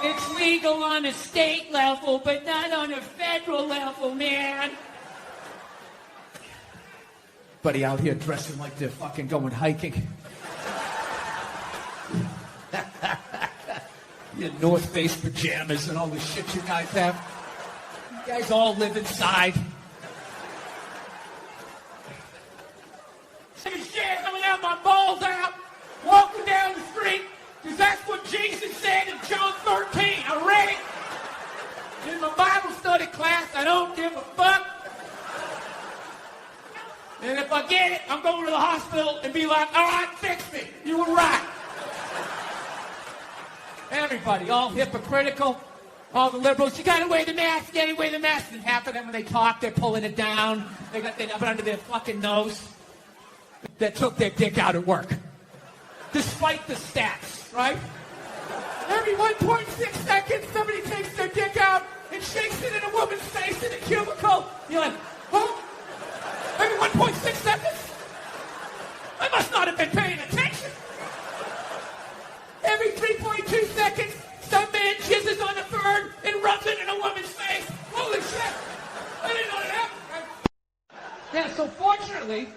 It's legal on a state level, but not on a federal level, man. Buddy out here dressing like they're fucking going hiking. Your North Face pajamas and all the shit you guys have. You guys all live inside. Some shit coming out my balls out, walking down the street, because that's what Jesus said in John 13. I read it in my Bible study class. I don't give a fuck. And if I get it, I'm going to the hospital and be like, all right, fix me. You were right. Everybody, all hypocritical, all the liberals. You gotta wear the mask, you gotta wear the mask. And half of them, when they talk, they're pulling it down. They have it under their fucking nose. That took their dick out at work. Despite the stats, right? Every 1.6 seconds, somebody takes their dick out and shakes it in a woman's face in a cubicle. You're like, huh? Every 1.6 seconds? I must not have been paying attention. Every 3.2 seconds, some man jizzes on a bird and rubs it in a woman's face. Holy shit! I didn't know that happened. Yeah, so fortunately...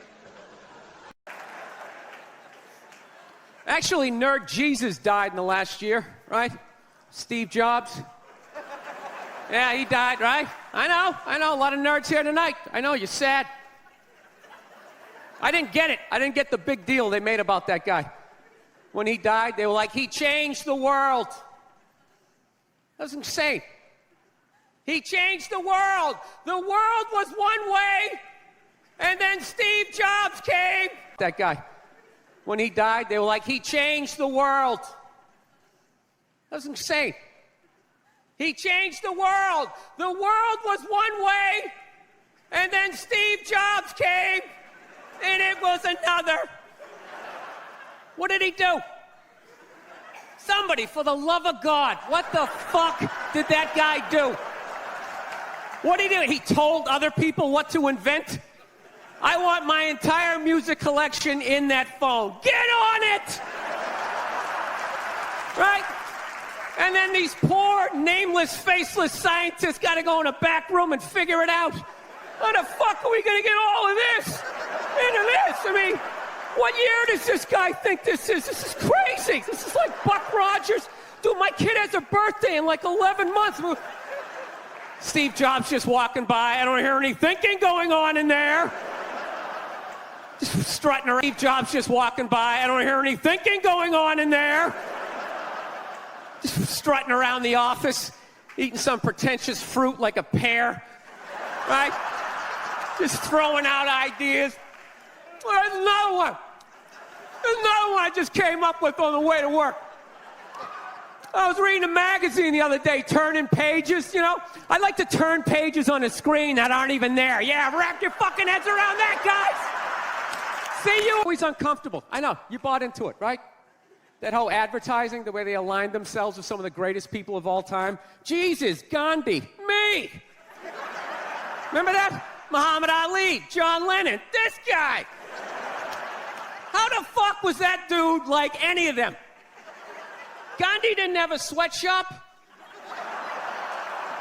Actually, Nerd Jesus died in the last year, right? Steve Jobs. Yeah, he died, right? I know, a lot of nerds here tonight. I know, you're sad. I didn't get it. I didn't get the big deal they made about that guy. When he died, they were like, he changed the world. That was insane. He changed the world. The world was one way, and then Steve Jobs came. That guy. When he died, they were like, he changed the world. That was insane. He changed the world. The world was one way, and then Steve Jobs came, and it was another. What did he do? Somebody, for the love of God, what the fuck did that guy do? What did he do? He told other people what to invent? I want my entire music collection in that phone. Get on it! Right? And then these poor, nameless, faceless scientists got to go in a back room and figure it out. How the fuck are we going to get all of this into this? I mean, what year does this guy think this is? This is crazy. This is like Buck Rogers. Dude, my kid has a birthday in like 11 months. Steve Jobs just walking by. I don't hear any thinking going on in there. Just strutting around. Steve Jobs just walking by. I don't hear any thinking going on in there. Just strutting around the office, eating some pretentious fruit like a pear. Right? Just throwing out ideas. Well, there's another one. There's another one I just came up with on the way to work. I was reading a magazine the other day, turning pages, you know. I like to turn pages on a screen that aren't even there. Yeah, wrap your fucking heads around that, guys. See, you always uncomfortable. I know, you bought into it, right? That whole advertising, the way they aligned themselves with some of the greatest people of all time. Jesus, Gandhi, me. Remember that? Muhammad Ali, John Lennon, this guy. How the fuck was that dude like any of them? Gandhi didn't have a sweatshop.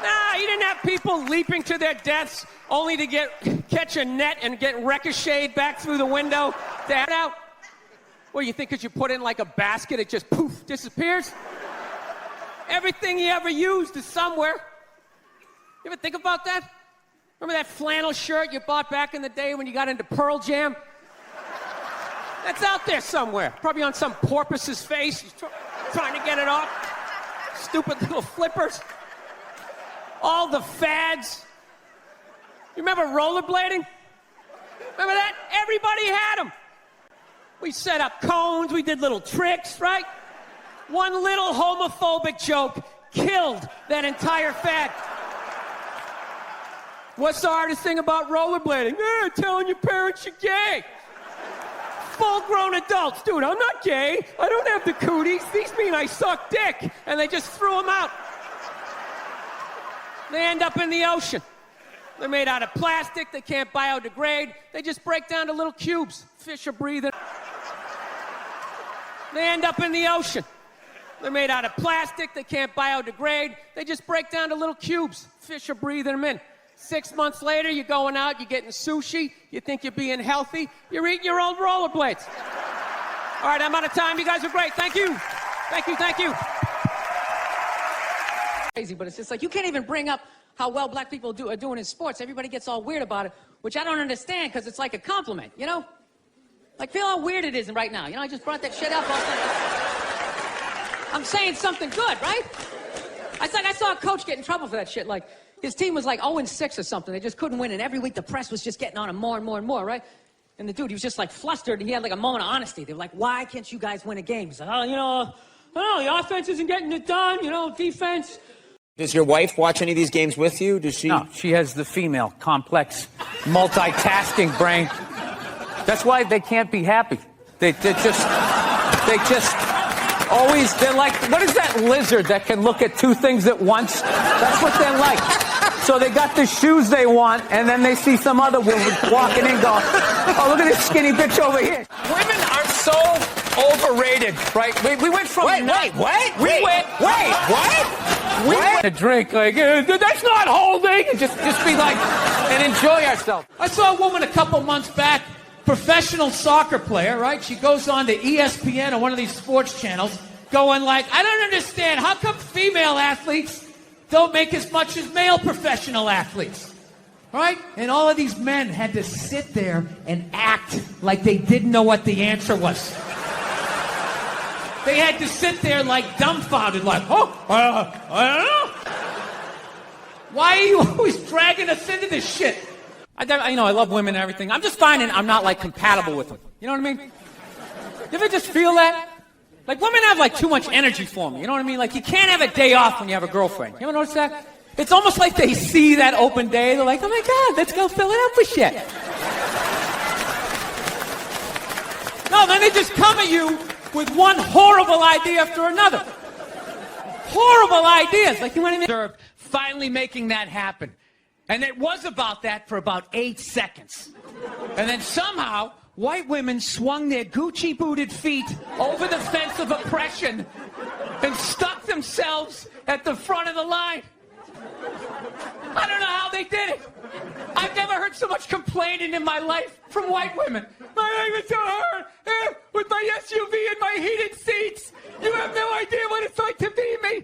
Nah, he didn't have people leaping to their deaths only to catch a net and get ricocheted back through the window to head out. Well, you think because you put in like a basket, it just poof, disappears? Everything he ever used is somewhere. You ever think about that? Remember that flannel shirt you bought back in the day when you got into Pearl Jam? That's out there somewhere. Probably on some porpoise's face. He's trying to get it off. Stupid little flippers. All the fads. You remember rollerblading? Remember that? Everybody had them. We set up cones. We did little tricks, right? One little homophobic joke killed that entire fad. What's the hardest thing about rollerblading? Telling your parents you're gay. Full-grown adults. Dude, I'm not gay. I don't have the cooties. These mean I suck dick. And they just threw them out. They end up in the ocean. They're made out of plastic. They can't biodegrade. They just break down to little cubes. Fish are breathing. They end up in the ocean. They're made out of plastic. They can't biodegrade. They just break down to little cubes. Fish are breathing them in. 6 months later, you're going out, you're getting sushi. You think you're being healthy. You're eating your old rollerblades. All right, I'm out of time. You guys are great. Thank you. Thank you, thank you. Crazy, but it's just like you can't even bring up how well black people are doing in sports. Everybody gets all weird about it, which I don't understand because it's like a compliment, you know? Like, feel how weird it is right now. You know, I just brought that shit up. I'm saying something good, right? It's like I saw a coach get in trouble for that shit. Like, his team was like 0-6 or something. They just couldn't win, and every week the press was just getting on him more and more and more, right? And the dude, he was just like flustered, and he had like a moment of honesty. They were like, why can't you guys win a game? He's like, oh, you know, the offense isn't getting it done, you know, defense. Does your wife watch any of these games with you? Does she? No, she has the female, complex, multitasking brain. That's why they can't be happy. They just always, they're like, what is that lizard that can look at two things at once? That's what they're like. So they got the shoes they want, and then they see some other woman walking in going, oh, look at this skinny bitch over here. Women are so overrated, right? We went from... Wait, what? We went a drink, like, that's not holding, and just be like, and enjoy ourselves. I saw a woman a couple months back, professional soccer player, right? She goes on to ESPN or one of these sports channels, going like, I don't understand, how come female athletes don't make as much as male professional athletes? Right? And all of these men had to sit there and act like they didn't know what the answer was. They had to sit there like dumbfounded, like, I don't know. Why are you always dragging us into this shit? I love women and everything. I'm just finding I'm not, like, compatible with them. You know what I mean? You ever just feel that? Like, women have, like, too much energy for me. You know what I mean? Like, you can't have a day off when you have a girlfriend. You ever notice that? It's almost like they see that open day. They're like, oh, my God, let's go fill it up with shit. No, then they just come at you with one horrible idea after another. Horrible ideas. Like, you want to Finally making that happen. And it was about that for about 8 seconds. And then somehow, white women swung their Gucci-booted feet over the fence of oppression and stuck themselves at the front of the line. I don't know how they did it. I've never heard so much complaining in my life from white women. My leg is so hurt with my SUV and my heated seats. You have no idea what it's like to be me.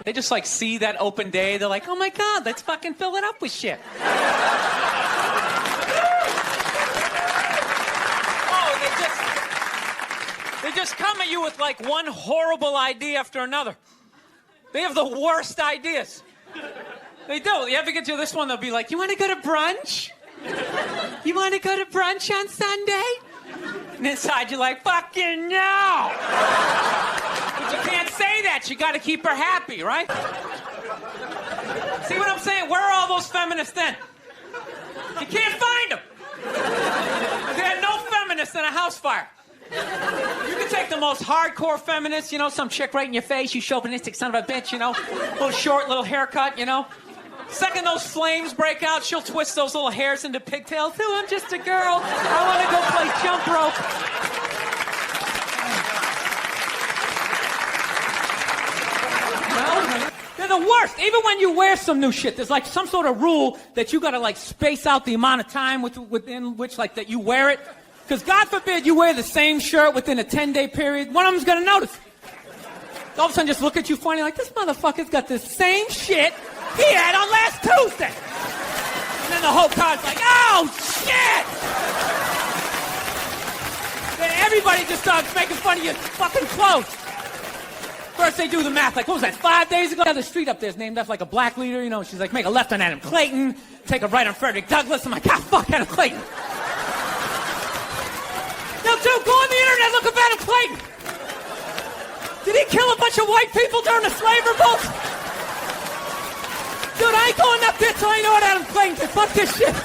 They just, like, see that open day. They're like, oh, my God, let's fucking fill it up with shit. They just come at you with, like, one horrible idea after another. They have the worst ideas. They do. You ever get to this one, they'll be like, you want to go to brunch? You want to go to brunch on Sunday? And inside you're like, fucking no! But you can't say that. You got to keep her happy, right? See what I'm saying? Where are all those feminists then? You can't find them. There are no feminists in a house fire. You can take the most hardcore feminist, you know, some chick right in your face, you chauvinistic son of a bitch, you know, little short, little haircut, you know. Second those flames break out, she'll twist those little hairs into pigtails. Oh, I'm just a girl. I want to go play jump rope. Well, they're the worst. Even when you wear some new shit, there's like some sort of rule that you got to like space out the amount of time within which like that you wear it. Because God forbid you wear the same shirt within a 10-day period, one of them's going to notice. All of a sudden just look at you funny like, this motherfucker's got the same shit he had on last Tuesday. And then the whole crowd's like, oh, shit! Then everybody just starts making fun of your fucking clothes. First they do the math, like, what was that, 5 days ago? The street up there is named after like a black leader, you know, she's like, make a left on Adam Clayton, take a right on Frederick Douglass. I'm like, ah, fuck Adam Clayton. No, dude, go on the internet, look up Adam Clayton. Did he kill a bunch of white people during the slave revolt? Dude, I ain't going up there till I know what Adam Clayton did. Fuck this shit.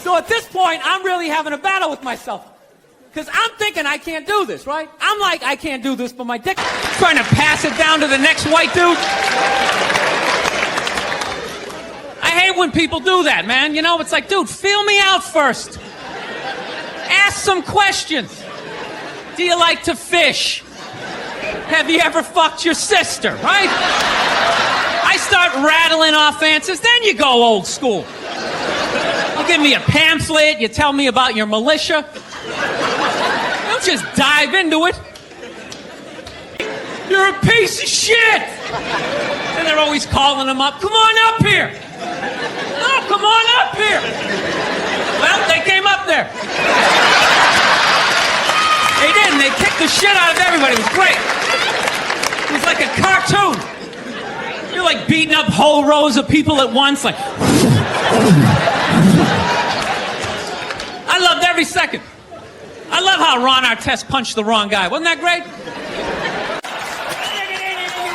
So at this point, I'm really having a battle with myself. Because I'm thinking I can't do this, right? I'm like, I can't do this, but my dick trying to pass it down to the next white dude. I hate when people do that, man. You know, it's like, dude, feel me out first. Ask some questions. Do you like to fish? Have you ever fucked your sister, right? I start rattling off answers, then you go old school. You give me a pamphlet, you tell me about your militia. Don't just dive into it. You're a piece of shit! And they're always calling them up. Come on up here! No, come on up here! Well, they came up there. They didn't. They kicked the shit out of everybody. It was great. It was like a cartoon. You're like beating up whole rows of people at once, like. I loved every second. I love how Ron Artest punched the wrong guy. Wasn't that great?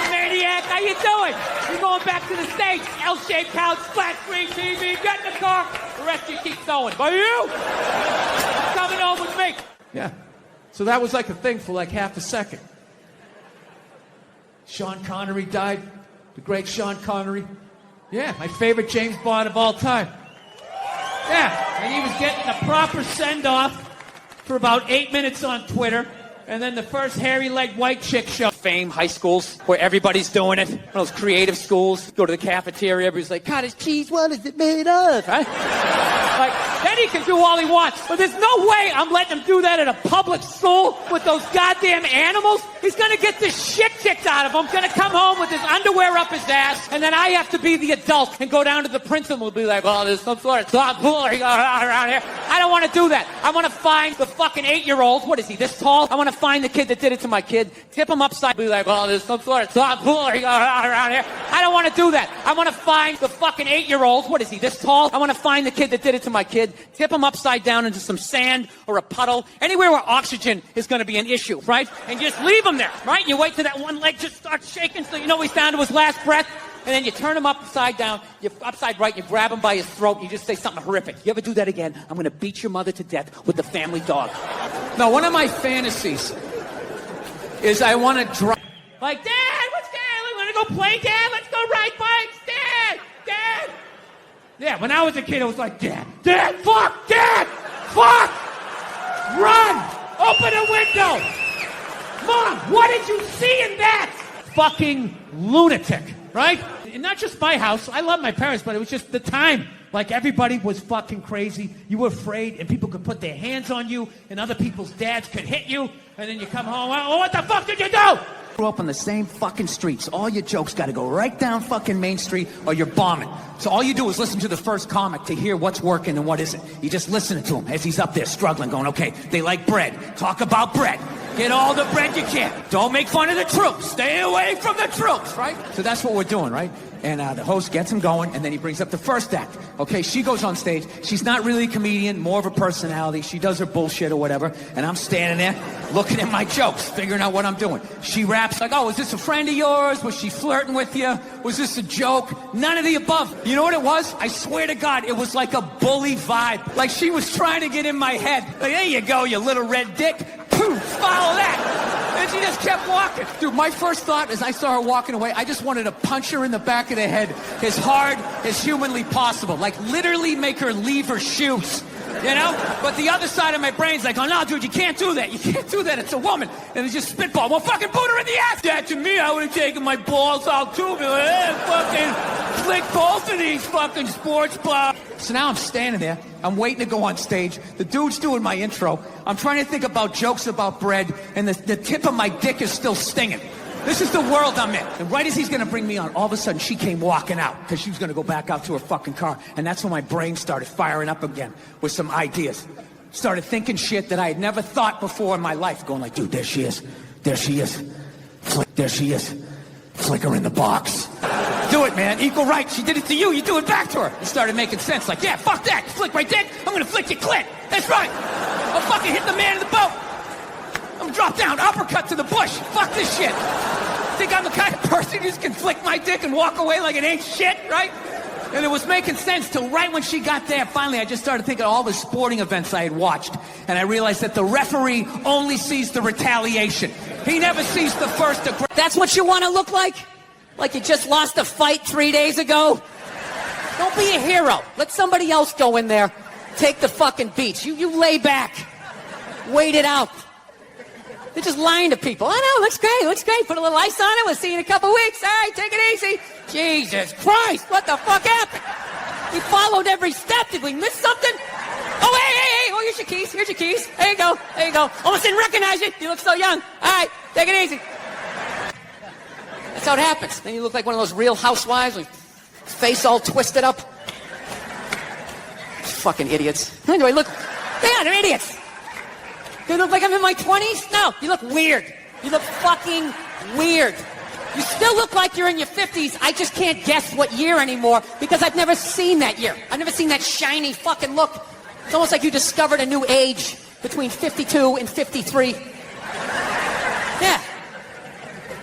Maniac, how you doing? You're going back to the States. L-shaped couch, flat screen TV, get in the car. The rest you keep going. But you, coming home with me. Yeah. So that was like a thing for like half a second. Sean Connery died. The great Sean Connery. Yeah, my favorite James Bond of all time. Yeah, and he was getting the proper send-off for about 8 minutes on Twitter. And then the first hairy-legged white chick show. Fame, high schools, where everybody's doing it. One of those creative schools. Go to the cafeteria, everybody's like, cottage cheese, what is it made of? Right? Like, then he can do all he wants. But there's no way I'm letting him do that at a public school with those goddamn animals. He's gonna get the shit kicked out of him, gonna come home with his underwear up his ass, and then I have to be the adult and go down to the principal and be like, oh, there's some sort of tomfoolery going on around here. I don't want to do that. I want to find the fucking 8-year-old. What is he, this tall? I want to find the kid that did it to my kid, tip him upside, be like, oh, there's some sort of tomfoolery going on around here. I don't want to do that. I want to find the fucking 8-year-old. What is he, this tall? I want to find the kid that did it to my kid, tip him upside down into some sand or a puddle, anywhere where oxygen is going to be an issue, right? And just leave him there, right? And you wait till that one leg just starts shaking so you know he's down to his last breath. And then you turn him upside down, you're upside right, you grab him by his throat, and you just say something horrific. You ever do that again, I'm going to beat your mother to death with the family dog. Now, one of my fantasies is I want to drive. Like, Dad, what's Dad? We want to go play, Dad? Let's go ride bikes, Dad! Dad! Yeah, when I was a kid, it was like, Dad, Dad, fuck, Dad, fuck! Run! Open a window! Mom, what did you see in that? Fucking lunatic, right? And not just my house. I love my parents, but it was just the time. Like, everybody was fucking crazy. You were afraid, and people could put their hands on you, and other people's dads could hit you, and then you come home, oh, what the fuck did you do? Grew up on the same fucking streets. All your jokes got to go right down fucking Main Street or you're bombing. So all you do is listen to the first comic to hear what's working and what isn't. You just listen to him as he's up there struggling, going, okay, they like bread. Talk about bread. Get all the bread you can. Don't make fun of the troops. Stay away from the troops, right? So that's what we're doing, right? And the host gets him going, and then he brings up the first act. Okay, she goes on stage. She's not really a comedian, more of a personality. She does her bullshit or whatever, and I'm standing there looking at my jokes, figuring out what I'm doing. She raps like, oh, was this a friend of yours? Was she flirting with you? Was this a joke? None of the above. You know what it was? I swear to God, it was like a bully vibe. Like she was trying to get in my head. Like, there you go, you little red dick. Poof, follow that. And she just kept walking. Dude, my first thought as I saw her walking away, I just wanted to punch her in the back of the head as hard as humanly possible. Like literally make her leave her shoes. You know? But the other side of my brain's like, oh no, dude, you can't do that. You can't do that. It's a woman. And it's just spitball. Well, fucking boot her in the ass. That to me, I would have taken my balls out too. Be like, hey, fucking flick both of these fucking sports bras. So now I'm standing there. I'm waiting to go on stage. The dude's doing my intro. I'm trying to think about jokes about bread, and the tip of my dick is still stinging. This is the world I'm in. And right as he's going to bring me on, all of a sudden she came walking out because she was going to go back out to her fucking car. And that's when my brain started firing up again with some ideas. Started thinking shit that I had never thought before in my life. Going like, dude, there she is. There she is. There she is. Flick her in the box. Do it, man. Equal rights. She did it to you. You do it back to her. It started making sense. Like, yeah, fuck that. You flick my dick. I'm going to flick your clit. That's right. I'll fucking hit the man in the boat. I'm gonna drop down, uppercut to the bush. Fuck this shit. Think I'm the kind of person who just can flick my dick and walk away like it ain't shit, right? And it was making sense till right when she got there. Finally, I just started thinking of all the sporting events I had watched. And I realized that the referee only sees the retaliation. He never sees the first aggressor. That's what you want to look like? Like you just lost a fight 3 days ago? Don't be a hero. Let somebody else go in there. Take the fucking beats. You lay back. Wait it out. They're just lying to people. I know, looks great. Put a little ice on it. We'll see you in a couple weeks. All right, take it easy. Jesus Christ, what the fuck happened? We followed every step. Did we miss something? Oh, hey. Oh, here's your keys. There you go. Almost didn't recognize you. You look so young. All right, take it easy. That's how it happens. Then you look like one of those Real Housewives with face all twisted up. Fucking idiots. Do I look? Yeah, they're idiots. Do I look like I'm in my 20s? No, you look weird. You look fucking weird. You still look like you're in your 50s. I just can't guess what year anymore because I've never seen that year. I've never seen that shiny fucking look. It's almost like you discovered a new age between 52 and 53. Yeah.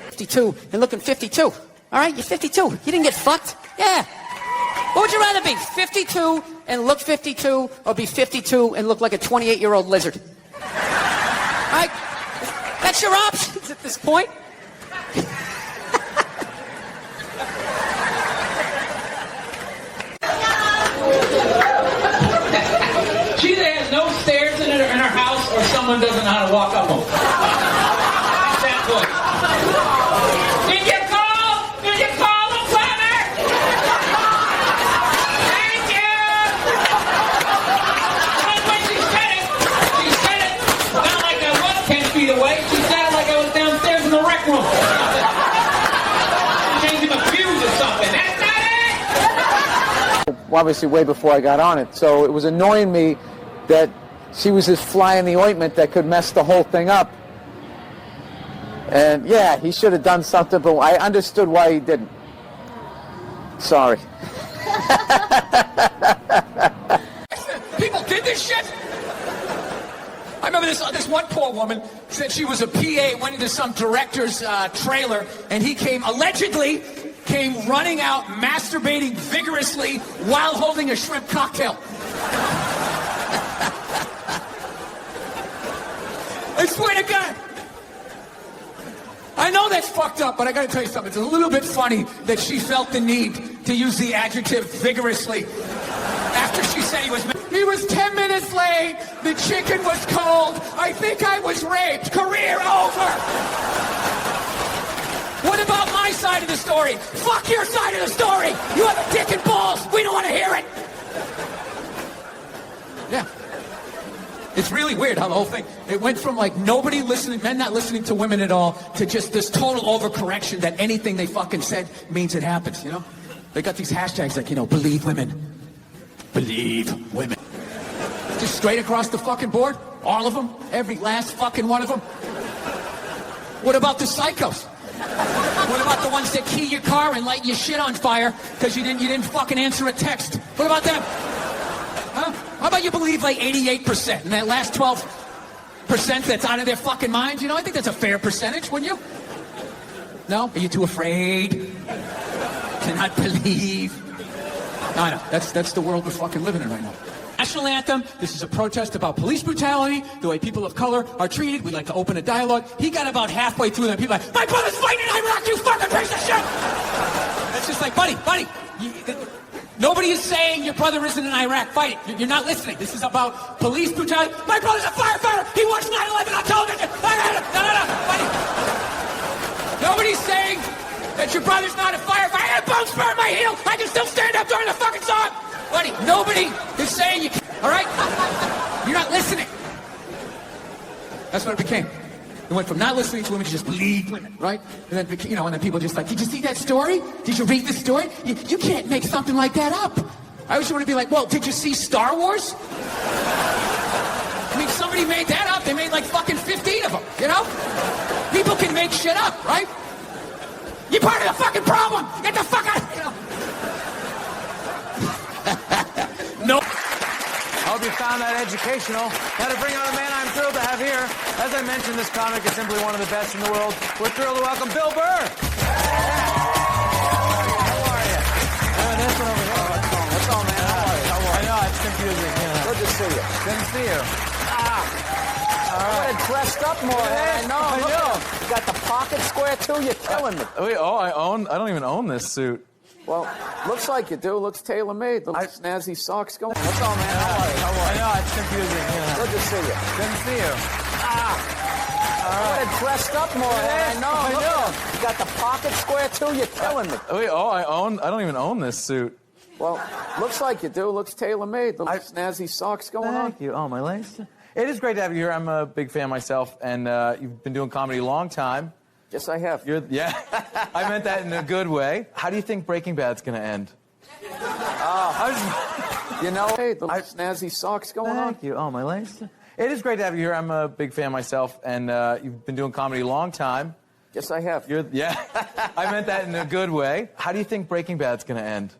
52 and looking 52. All right, you're 52. You didn't get fucked. Yeah. What would you rather be, 52 and look 52, or be 52 and look like a 28-year-old lizard? All right? That's your options at this point. She either has no stairs in her house, or someone doesn't know how to walk up them. That voice. Did you call the plumber? Thank you. And when she said it not like I was 10 feet away. She said it like I was downstairs in the rec room. Changing a fuse or something. That's not it. Obviously way before I got on it, so it was annoying me that she was this fly in the ointment that could mess the whole thing up. And yeah, he should have done something, but I understood why he didn't. Sorry. People did this shit? I remember this one poor woman said she was a PA, went into some director's trailer, and he allegedly came running out, masturbating vigorously while holding a shrimp cocktail. I swear to God. I know that's fucked up, but I gotta tell you something. It's a little bit funny that she felt the need to use the adjective vigorously after she said he was 10 minutes late, the chicken was cold, I think I was raped, career over. What about my side of the story? Fuck your side of the story. You have a dick and balls. We don't want to hear it. Yeah. It's really weird how the whole thing, it went from like nobody listening, men not listening to women at all, to just this total overcorrection that anything they fucking said means it happens, you know? They got these hashtags like, believe women. Believe women. Just straight across the fucking board. All of them. Every last fucking one of them. What about the psychos? What about the ones that key your car and light your shit on fire because you didn't fucking answer a text? What about them? Huh? How about you believe like 88% and that last 12% that's out of their fucking minds? I think that's a fair percentage, wouldn't you? No? Are you too afraid to not believe? No, I know. That's the world we're fucking living in right now. National anthem. This is a protest about police brutality, the way people of color are treated. We'd like to open a dialogue. He got about halfway through, and people are like, my brother's fighting in Iraq, you fucking piece of shit! It's just like, buddy, nobody is saying your brother isn't in Iraq fighting. You're not listening. This is about police brutality. My brother's a firefighter. He watched 9/11 on television. No, buddy. Nobody's saying that your brother's not a firefighter. I had a bone spur in my heel. I can still stand up during the fucking song. Buddy, nobody is saying you can't, all right? You're not listening. That's what it became. It went from not listening to women to just believe women, right? And then, and then people just like, did you see that story? Did you read the story? You can't make something like that up. I always want to be like, well, did you see Star Wars? I mean, somebody made that up. They made like fucking 15 of them, People can make shit up, right? You're part of the fucking problem. Get the fuck out, No. I hope you found that educational. Now to bring on a man I'm thrilled to have here. As I mentioned, this comic is simply one of the best in the world. We're thrilled to welcome Bill Burr. How are you? This one over here. What's on, man? How are you? I know, it's confusing. Good to see you. Good to see you. All right. Dressed up more. I know. You got the pocket square, too? You're killing me. Wait, I don't even own this suit. Well, looks like you do. Looks tailor-made. Little snazzy socks going. What's on, man? I know, it's confusing. Good to see you. Good to see you. All What it dressed up more. I know. Look at him. You got the pocket square too. You're killing me. Wait, I don't even own this suit. Well, looks like you do. Looks tailor-made. Little snazzy socks going on. Thank you. Oh, my legs. It is great to have you here. I'm a big fan myself, and you've been doing comedy a long time. Yes, I have. Yeah, I meant that in a good way. How do you think Breaking Bad's going to end? You know, hey, the little snazzy socks going on. Thank you. Oh, my legs. It is great to have you here. I'm a big fan myself, and you've been doing comedy a long time. Yes, I have. Yeah, I meant that in a good way. How do you think Breaking Bad's going to end?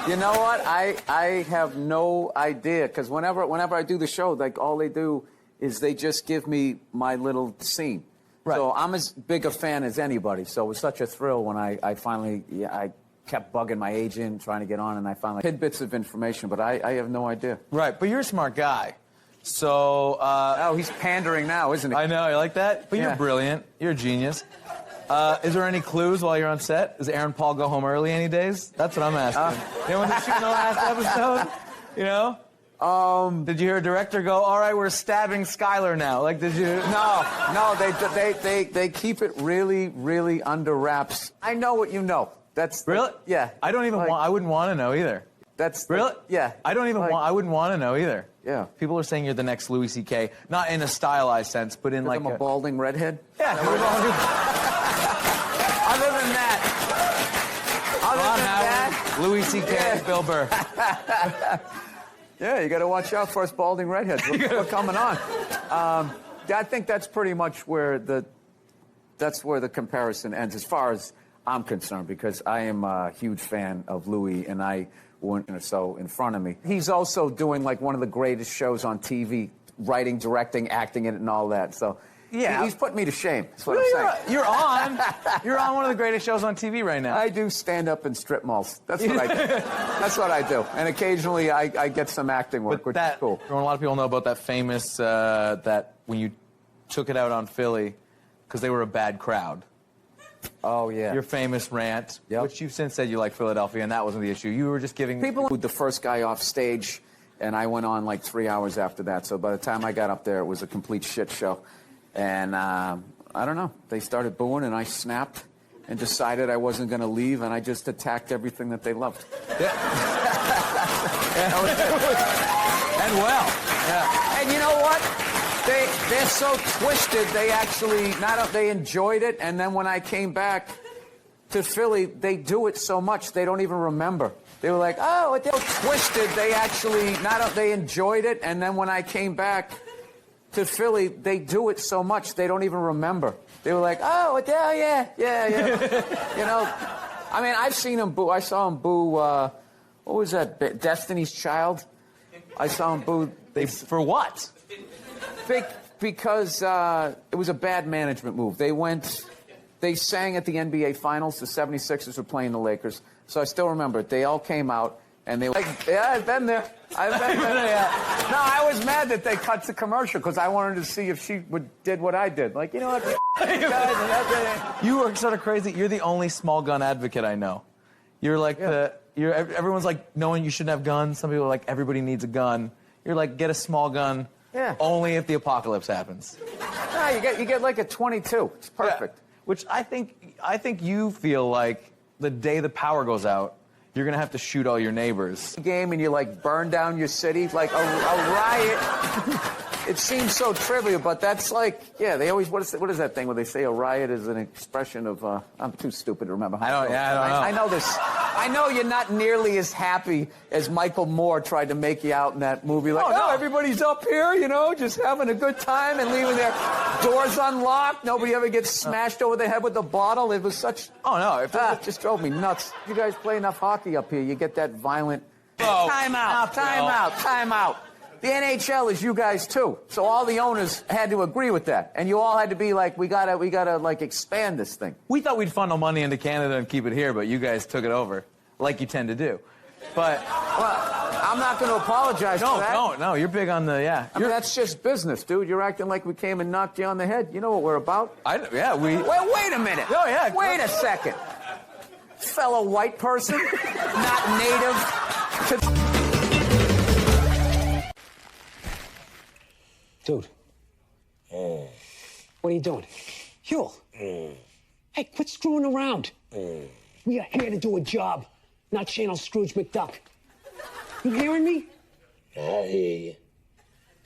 You know what? I have no idea, because whenever I do the show, like, all they do is they just give me my little scene. Right. So I'm as big a fan as anybody. So it was such a thrill when I finally, I kept bugging my agent, trying to get on, and I finally hid bits of information, but I have no idea. Right, but you're a smart guy. So, oh, he's pandering now, isn't he? I know, you like that? But Yeah. you're brilliant. You're a genius. Is there any clues while you're on set? Does Aaron Paul go home early any days? That's what I'm asking. You know, when they're shooting the last episode? You know? Did you hear a director go, all right, we're stabbing Skylar now? Like, did you? No, they keep it really, really under wraps. I know what you know. That's Really? Yeah. I don't even I wouldn't want to know either. That's Really? Yeah. I don't even I wouldn't want to know either. Yeah. People are saying you're the next Louis C.K. Not in a stylized sense, but in like I'm a balding redhead. Yeah. Other than that. Louis C.K. Yeah. Bill Burr. Yeah, you got to watch out for us balding redheads. We're coming on. I think that's pretty much where the comparison ends, as far as I'm concerned, because I am a huge fan of Louis, and I went so in front of me. He's also doing like one of the greatest shows on TV, writing, directing, acting in it, and all that. So Yeah. he's put me to shame. That's what I'm saying. You're on one of the greatest shows on TV right now. I do stand up in strip malls. That's what I do. That's what I do. And occasionally I get some acting work, which is cool. A lot of people know about that famous, that when you took it out on Philly, because they were a bad crowd. Oh, yeah. Your famous rant, Yep. which you've since said you like Philadelphia, and that wasn't the issue. You were just giving People moved the first guy off stage, and I went on like 3 hours after that. So by the time I got up there, it was a complete shit show. And I don't know. They started booing, and I snapped and decided I wasn't going to leave, and I just attacked everything that they loved. and well. Yeah. And you know what? They're so twisted. They actually they enjoyed it, and then when I came back to Philly, they do it so much they don't even remember. They were like, oh, they're so twisted. They actually they enjoyed it, and then when I came back to Philly, they do it so much they don't even remember. They were like, oh, yeah. You know, I mean, I've seen him boo. I saw him boo. What was that? Destiny's Child. I saw him boo. For what? Because it was a bad management move. They sang at the NBA Finals. The 76ers were playing the Lakers. So I still remember it. They all came out, and they were like, yeah, I've been there. No, I was mad that they cut the commercial, because I wanted to see if she did what I did. Like, you know what? You are sort of crazy. You're the only small gun advocate I know. You're like everyone's like, knowing you shouldn't have guns. Some people are like, everybody needs a gun. You're like, get a small gun. Yeah. Only if the apocalypse happens. No, you get like a 22. It's perfect. Yeah. Which I think you feel like the day the power goes out, you're gonna have to shoot all your neighbors. Game, and you like burn down your city like a riot. It seems so trivial, but that's like, yeah, they always, what is that thing where they say a riot is an expression of, I'm too stupid to remember how I don't know. I know this. I know you're not nearly as happy as Michael Moore tried to make you out in that movie. Like, no. Everybody's up here, you know, just having a good time and leaving their doors unlocked. Nobody ever gets smashed over the head with a bottle. It was such... Oh, no. It just drove me nuts. You guys play enough hockey up here, you get that violent... Oh, Time out. The NHL is you guys too. So all the owners had to agree with that. And you all had to be like, we gotta like expand this thing. We thought we'd funnel money into Canada and keep it here, but you guys took it over, like you tend to do. But Well, I'm not going to apologize for that. No, you're big on the, I mean, that's just business, dude. You're acting like we came and knocked you on the head. You know what we're about. Wait Wait a minute. Oh, yeah. Wait a second. Fellow white person, not native to... Dude, What are you doing? Huel. Hey, quit screwing around. We are here to do a job, not channel Scrooge McDuck. You hearing me? I hear you.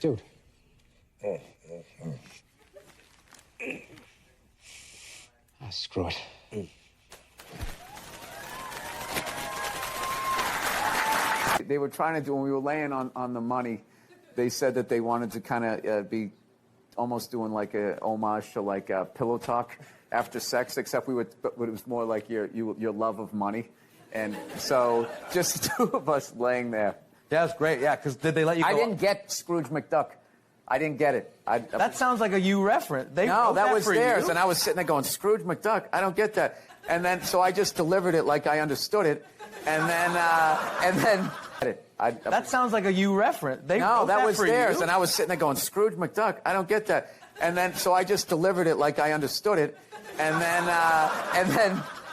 Dude. Ah, screw it. They were trying to do, when we were laying on the money, they said that they wanted to kind of be almost doing like a homage to like pillow talk after sex, except but it was more like your love of money. And so just the two of us laying there. Yeah, that's great. Yeah, because did they let you go? I didn't get Scrooge McDuck. I didn't get it. That sounds like a you reference. No, that was theirs. You? And I was sitting there going, Scrooge McDuck, I don't get that. And then, so I just delivered it like I understood it. And then, that sounds like a you reference. No, that was theirs. You? And I was sitting there going, Scrooge McDuck, I don't get that. And then, so I just delivered it like I understood it. And then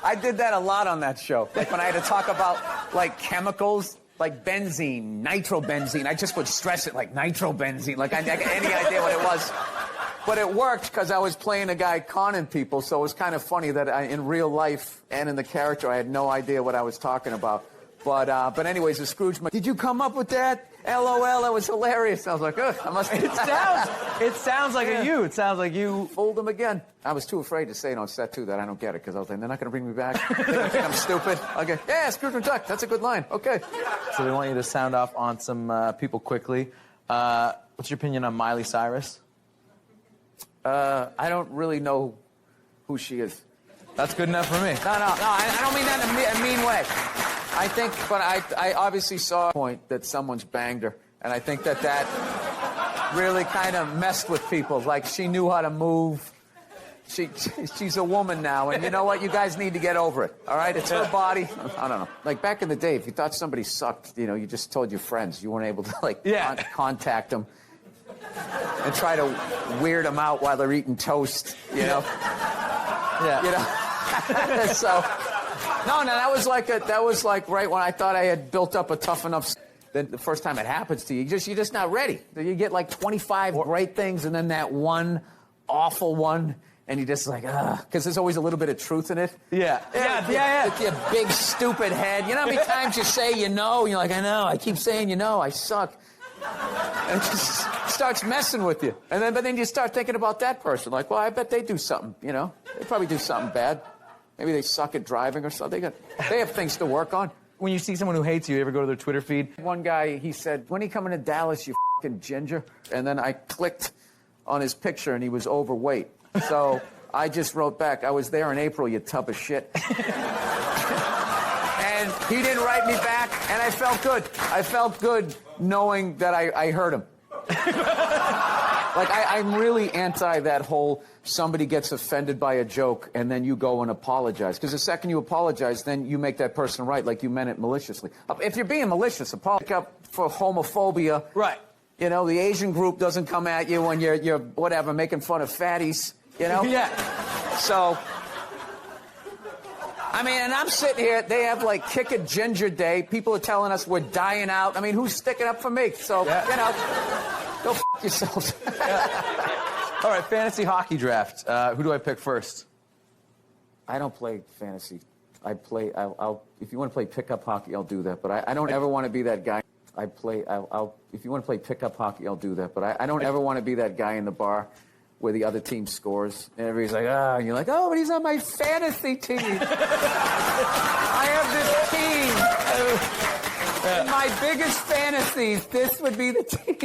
I did that a lot on that show. Like when I had to talk about like chemicals, like benzene, nitrobenzene, I just would stress it like nitrobenzene, like I didn't have any idea what it was. But it worked because I was playing a guy conning people, so it was kind of funny that in real life and in the character, I had no idea what I was talking about. But anyways, the Scrooge, did you come up with that? LOL, that was hilarious. I was like, ugh, I must have. It sounds like a you. It sounds like you. Fooled them again. I was too afraid to say it on set, too, that I don't get it, because I was like, they're not going to bring me back. They're going to think I'm stupid. Okay, yeah, Scrooge McDuck, that's a good line. Okay. So we want you to sound off on some people quickly. What's your opinion on Miley Cyrus? I don't really know who she is. That's good enough for me. No, I don't mean that in a mean way. I think, but I obviously saw a point that someone's banged her, and I think that really kind of messed with people. Like, she knew how to move. She's a woman now, and you know what? You guys need to get over it, all right? It's her body. I don't know. Like, back in the day, if you thought somebody sucked, you know, you just told your friends. You weren't able to, like, contact them and try to weird them out while they're eating toast, you know? Yeah. You know? So... No, that was like right when I thought I had built up a tough enough. Then the first time it happens to you, you're just not ready. You get like 25 great things, and then that one awful one, and you just like, because there's always a little bit of truth in it. Yeah. With your big stupid head. You know how many times you say you know, and you're like, I know, I keep saying you know, I suck. And it just starts messing with you. But then you start thinking about that person, like, well, I bet they do something, you know? They probably do something bad. Maybe they suck at driving or something. They have things to work on. When you see someone who hates you ever go to their Twitter feed? One guy, he said, when are you coming to Dallas, you fucking ginger? And then I clicked on his picture, and he was overweight. So I just wrote back, I was there in April, you tub of shit. And he didn't write me back, and I felt good. I felt good knowing that I hurt him. Like, I'm really anti that whole somebody gets offended by a joke and then you go and apologize. Because the second you apologize, then you make that person right, like you meant it maliciously. If you're being malicious, apologize up for homophobia. Right. You know, the Asian group doesn't come at you when you're whatever, making fun of fatties, you know? Yeah. So, I mean, and I'm sitting here, they have like Kick a Ginger Day. People are telling us we're dying out. I mean, who's sticking up for me? So, you know, go f*** yourselves. All right, fantasy hockey draft. Who do I pick first? I don't play fantasy. I'll if you want to play pickup hockey, I'll do that. But I don't ever want to be that guy. If you want to play pickup hockey, I'll do that. But I don't ever want to be that guy in the bar where the other team scores. And everybody's like, and you're like, oh, but he's on my fantasy team. I have this team. In my biggest fantasies, this would be the team.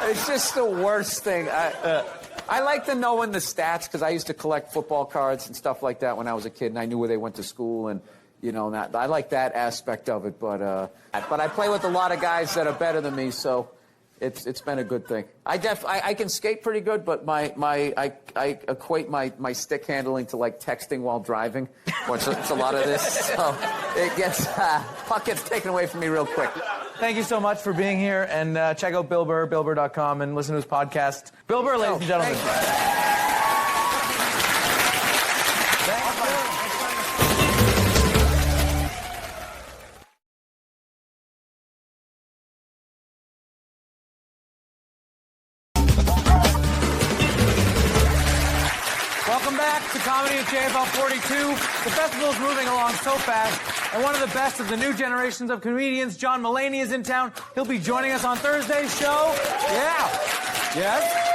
It's just the worst thing. I like to know in the stats, because I used to collect football cards and stuff like that when I was a kid, and I knew where they went to school, and you know, I like that aspect of it. But I play with a lot of guys that are better than me, so it's been a good thing. I can skate pretty good, but I equate my stick handling to like texting while driving. It's a lot of this, so it gets puck gets taken away from me real quick. Thank you so much for being here, and check out Bill Burr, BillBurr.com, and listen to his podcast. Bill Burr, ladies and gentlemen. to comedy at JFL 42. The festival is moving along so fast, and one of the best of the new generations of comedians, John Mulaney, is in town. He'll be joining us on Thursday's show. Yeah. Yes.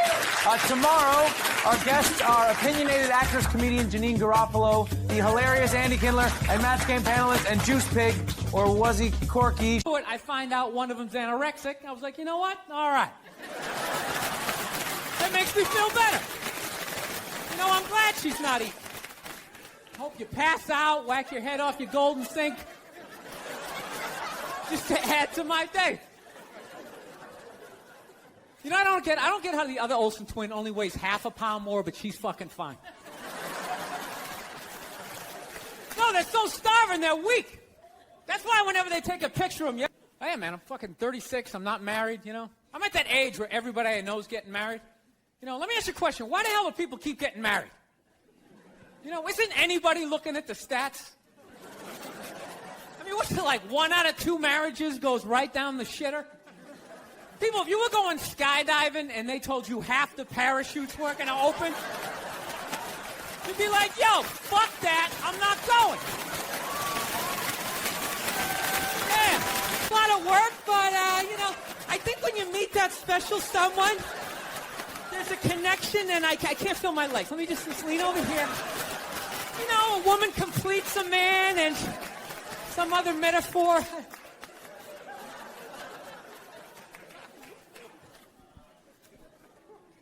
Tomorrow, our guests are opinionated actress, comedian Janine Garofalo, the hilarious Andy Kindler, and Match Game panelist and Juice Pig, or was he Corky? I find out one of them's anorexic. I was like, you know what? All right. That makes me feel better. You know, I'm glad she's not eating. Hope you pass out, whack your head off your golden sink. Just to add to my day. You know, I don't get how the other Olsen twin only weighs half a pound more, but she's fucking fine. No, they're so starving, they're weak. That's why whenever they take a picture of them, hey, man, I'm fucking 36, I'm not married, you know? I'm at that age where everybody I know is getting married. You know, let me ask you a question. Why the hell do people keep getting married? You know, isn't anybody looking at the stats? I mean, what's it like? 1 out of 2 marriages goes right down the shitter? People, if you were going skydiving and they told you half the parachutes weren't going to open, you'd be like, yo, fuck that, I'm not going. Yeah, a lot of work, but, you know, I think when you meet that special someone, there's a connection, and I can't feel my legs. Let me just lean over here. You know, a woman completes a man, and some other metaphor.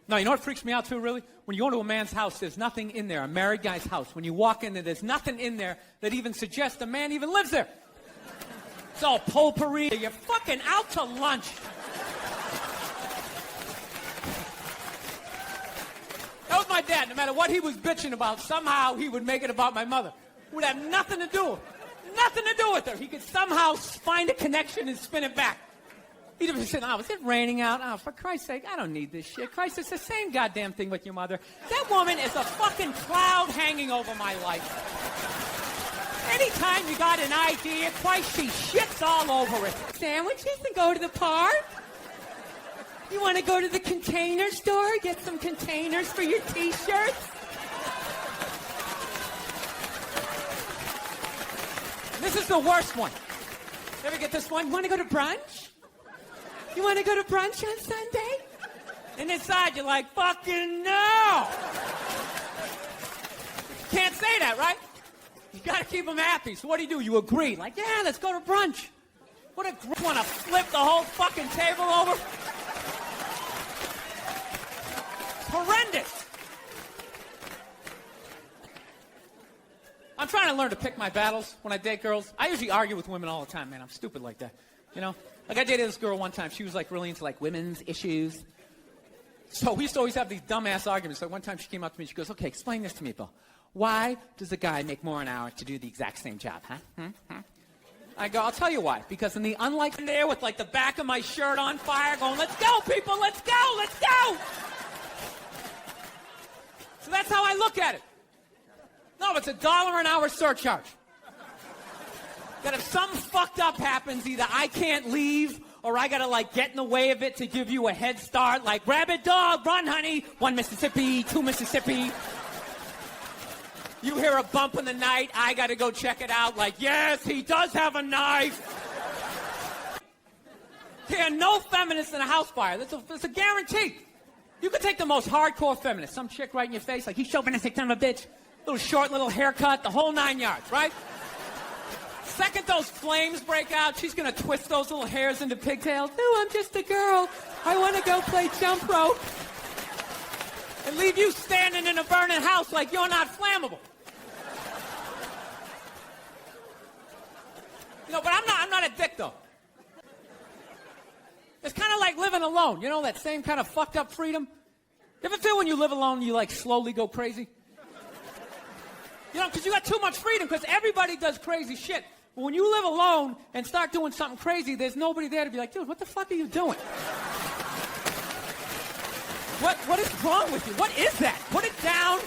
No, you know what freaks me out too, really? When you go to a man's house, there's nothing in there, a married guy's house. When you walk in there, there's nothing in there that even suggests a man even lives there. It's all potpourri. You're fucking out to lunch. That was my dad. No matter what he was bitching about, somehow he would make it about my mother. It would have nothing to do with her. He could somehow find a connection and spin it back. He'd have said, oh, is it raining out? Oh, for Christ's sake, I don't need this shit. Christ, it's the same goddamn thing with your mother. That woman is a fucking cloud hanging over my life. Anytime you got an idea, Christ, she shits all over it. Sandwiches and go to the park? You want to go to the container store, get some containers for your T-shirts? This is the worst one. You ever get this one? You want to go to brunch? You want to go to brunch on Sunday? And inside you're like, fucking no! Can't say that, right? You got to keep them happy. So what do? You agree. Like, yeah, let's go to brunch. What a want to flip the whole fucking table over? Horrendous. I'm trying to learn to pick my battles when I date girls. I usually argue with women all the time, man. I'm stupid like that. You know? Like, I dated this girl one time. She was, like, really into, like, women's issues. So we used to always have these dumbass arguments. So one time she came up to me. She goes, okay, explain this to me, Bill. Why does a guy make more an hour to do the exact same job, huh? I go, I'll tell you why. Because in the unlikely there with, like, the back of my shirt on fire going, let's go, people, let's go, let's go! So that's how I look at it. No, it's $1 an hour surcharge. That if something fucked up happens, either I can't leave or I gotta, like, get in the way of it to give you a head start, like, rabbit dog, run, honey, 1 Mississippi, 2 Mississippi. You hear a bump in the night, I gotta go check it out, like, yes, he does have a knife. There are no feminists in a house fire. That's a guarantee. You could take the most hardcore feminist, some chick right in your face, like, he's chauvinistic son of a bitch, little short, little haircut, the whole 9 yards, right? Second those flames break out, she's gonna twist those little hairs into pigtails. No, I'm just a girl. I want to go play jump rope. And leave you standing in a burning house like you're not flammable. You know, but I'm not a dick, though. It's kind of like living alone. You know, that same kind of fucked up freedom? You ever feel when you live alone, you, like, slowly go crazy? You know, because you got too much freedom, because everybody does crazy shit. But when you live alone and start doing something crazy, there's nobody there to be like, dude, what the fuck are you doing? What is wrong with you? What is that? Put it down.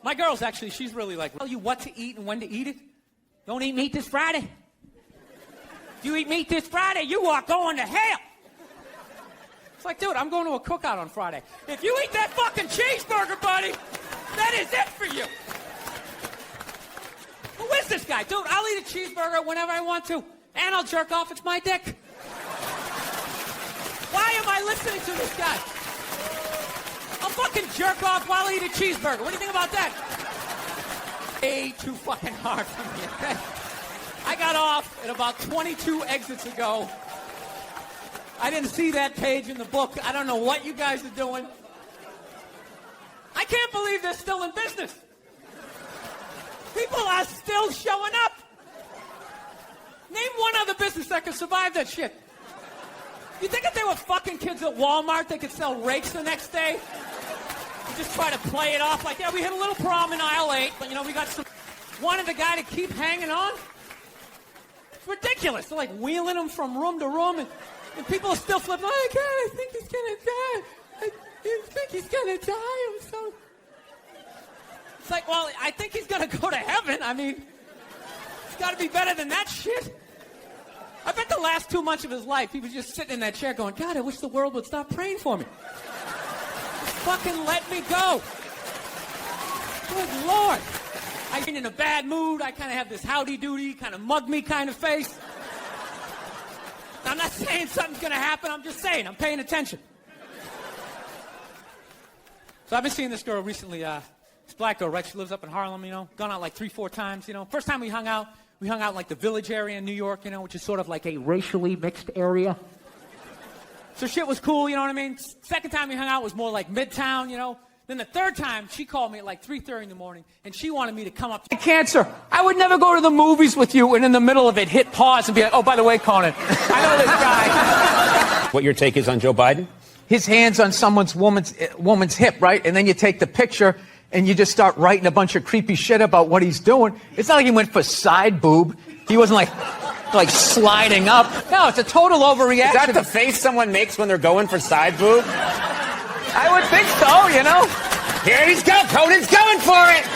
My girl's actually, she's really like, tell you what to eat and when to eat it. Don't eat meat this Friday. If you eat meat this Friday, you are going to hell. It's like, dude, I'm going to a cookout on Friday. If you eat that fucking cheeseburger, buddy, that is it for you. Who is this guy? Dude, I'll eat a cheeseburger whenever I want to, and I'll jerk off. It's my dick. Why am I listening to this guy? I'll fucking jerk off while I eat a cheeseburger. What do you think about that? Way too fucking hard for me, okay? I got off at about 22 exits ago. I didn't see that page in the book. I don't know what you guys are doing. I can't believe they're still in business. People are still showing up. Name one other business that can survive that shit. You think if they were fucking kids at Walmart, they could sell rakes the next day? You just try to play it off like, yeah, we hit a little prom in aisle 8, but, you know, we got some... Wanted the guy to keep hanging on? It's ridiculous. They're, like, wheeling him from room to room, and people are still flipping, oh, God, I think he's going to die. I think he's going to die. I'm so... It's like, well, I think he's going to go to heaven. I mean, it's got to be better than that shit. I bet the last 2 months of his life, he was just sitting in that chair going, God, I wish the world would stop praying for me. Just fucking let me go. Good Lord. I get in a bad mood. I kind of have this howdy-doody, kind of mug-me kind of face. I'm not saying something's going to happen. I'm just saying. I'm paying attention. So I've been seeing this girl recently. This black girl, right? She lives up in Harlem, you know. Gone out like 3-4 times, you know. First time we hung out in like the Village area in New York, you know, which is sort of like a racially mixed area. So shit was cool, you know what I mean? Second time we hung out was more like Midtown, you know. Then the third time, she called me at like 3:30 in the morning, and she wanted me to come up. Cancer. I would never go to the movies with you, and in the middle of it, hit pause and be like, oh, by the way, Conan, I know this guy. What your take is on Joe Biden? His hand's on woman's hip, right? And then you take the picture, and you just start writing a bunch of creepy shit about what he's doing. It's not like he went for side boob. He wasn't like sliding up. No, it's a total overreaction. Is that the face someone makes when they're going for side boob? I would think so, you know. Here he's going. Conan's going for it.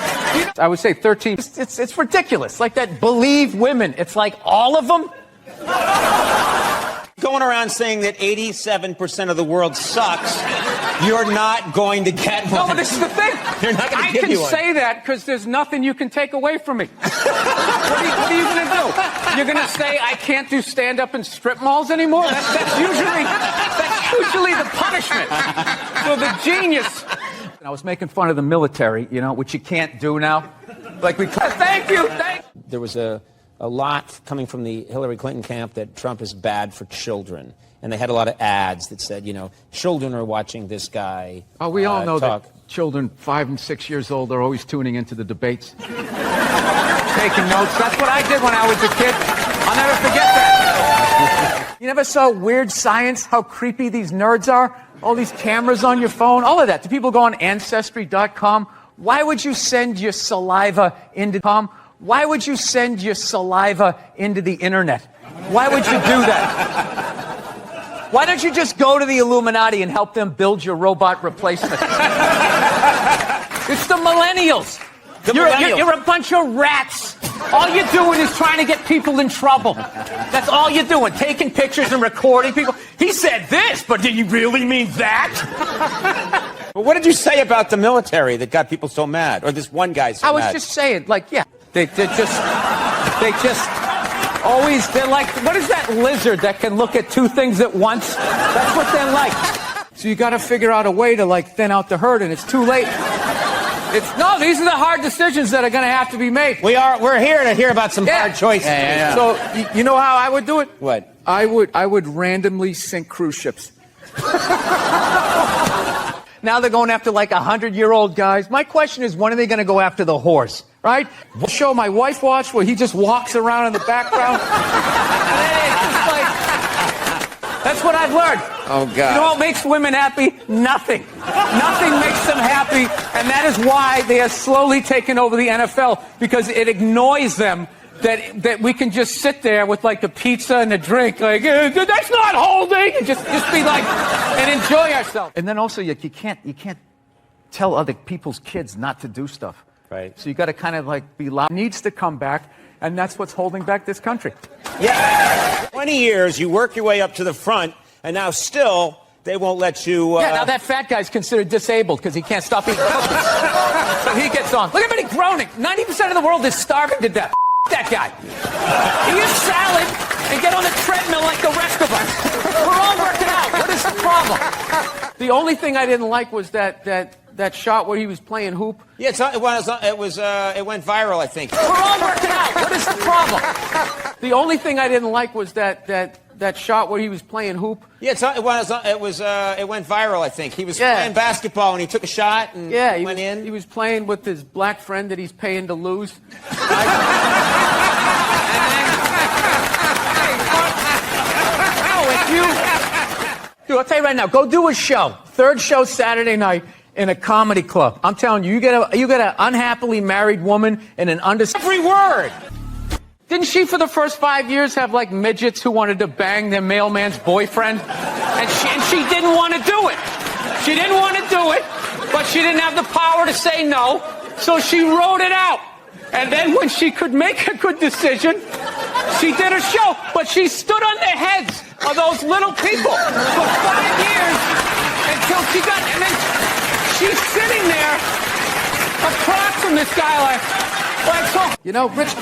I would say 13. It's ridiculous. Like that Believe women. It's like all of them. Going around saying that 87% of the world sucks, you're not going to get one. No, but this is the thing. You're not going to give you one. I can say that because there's nothing you can take away from me. What are you going to do? You're going to say I can't do stand-up in strip malls anymore? That's usually the punishment. So the genius. I was making fun of the military, you know, which you can't do now. Like we. Thank you. There was a lot coming from the Hillary Clinton camp that Trump is bad for children. And they had a lot of ads that said, you know, children are watching this guy. Oh, we all know talk. that children 5 and 6 years old are always tuning into the debates. Taking notes. That's what I did when I was a kid. I'll never forget that. You never saw Weird Science, how creepy these nerds are? All these cameras on your phone, all of that. Do people go on Ancestry.com? Why would you send your saliva into .com? Why would you send your saliva into the internet? Why would you do that? Why don't you just go to the Illuminati and help them build your robot replacement? It's the millennials. You're a bunch of rats. All you're doing is trying to get people in trouble. That's all you're doing, taking pictures and recording people. He said this, but did he really mean that? Well, what did you say about the military that got people so mad? Or this one guy so mad? I was just saying, like, yeah. They're like, what is that lizard that can look at two things at once? That's what they're like. So you got to figure out a way to, like, thin out the herd, and it's too late. No, these are the hard decisions that are going to have to be made. We're here to hear about some hard choices. Yeah. So you know how I would do it? What? I would randomly sink cruise ships. Now they're going after like 100-year-old guys. My question is, when are they going to go after the horse? Right? The show my wife watched where he just walks around in the background. And then it's just like, that's what I've learned. Oh, God. You know what makes women happy? Nothing. Nothing makes them happy. And that is why they are slowly taking over the NFL, because it annoys them that we can just sit there with like a pizza and a drink, like, that's not holding, and just be like, and enjoy ourselves. And then also, you can't tell other people's kids not to do stuff. Right. So you got to kind of like be loud. It needs to come back, and that's what's holding back this country. Yeah. 20 years, you work your way up to the front, and now still They won't let you. Yeah, now that fat guy's considered disabled because he can't stop eating cookies. So he gets on. Look at him groaning. 90% of the world is starving to death. That guy. Eat a salad and get on the treadmill like the rest of us. We're all working out. What is the problem? The only thing I didn't like was that shot where he was playing hoop. Yeah, it went viral, I think. We're all working out. What is the problem? The only thing I didn't like was that shot where he was playing hoop. Yeah, it went viral, I think. He was playing basketball and he took a shot and went in. He was playing with his black friend that he's paying to lose. Dude, I'll tell you right now, go do a show. Third show Saturday night in a comedy club. I'm telling you, you get an unhappily married woman and an every word. Didn't she, for the first 5 years, have like midgets who wanted to bang their mailman's boyfriend? And she didn't want to do it. She didn't want to do it, but she didn't have the power to say no, so she wrote it out. And then when she could make a good decision, she did a show, but she stood on the heads of those little people for 5 years until she got, and then she's sitting there across from this guy like so. You know, rich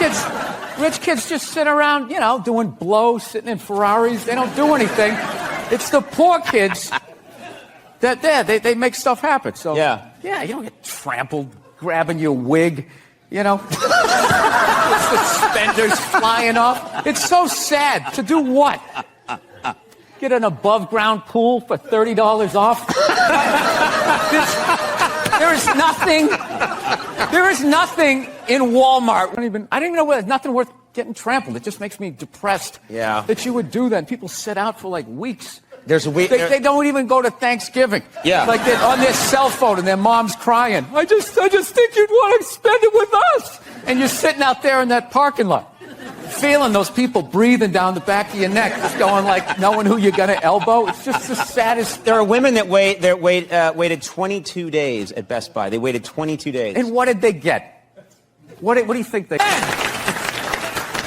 kids just sit around, you know, doing blow, sitting in Ferraris. They don't do anything. It's the poor kids that they make stuff happen. So yeah, you don't get trampled grabbing your wig. You know, suspenders flying off. It's so sad. To do what? Get an above-ground pool for $30 off? There is nothing in Walmart. I don't even know where there's nothing worth getting trampled. It just makes me depressed. Yeah. That you would do that. And people sit out for like weeks. There's a week. They don't even go to Thanksgiving. Yeah. Like they're on their cell phone and their mom's crying. I just think you'd want to spend it with us. And you're sitting out there in that parking lot, feeling those people breathing down the back of your neck, just going like, knowing who you're gonna elbow. It's just the saddest. There are women that waited 22 days at Best Buy. They waited 22 days. And what did they get? What do you think they got?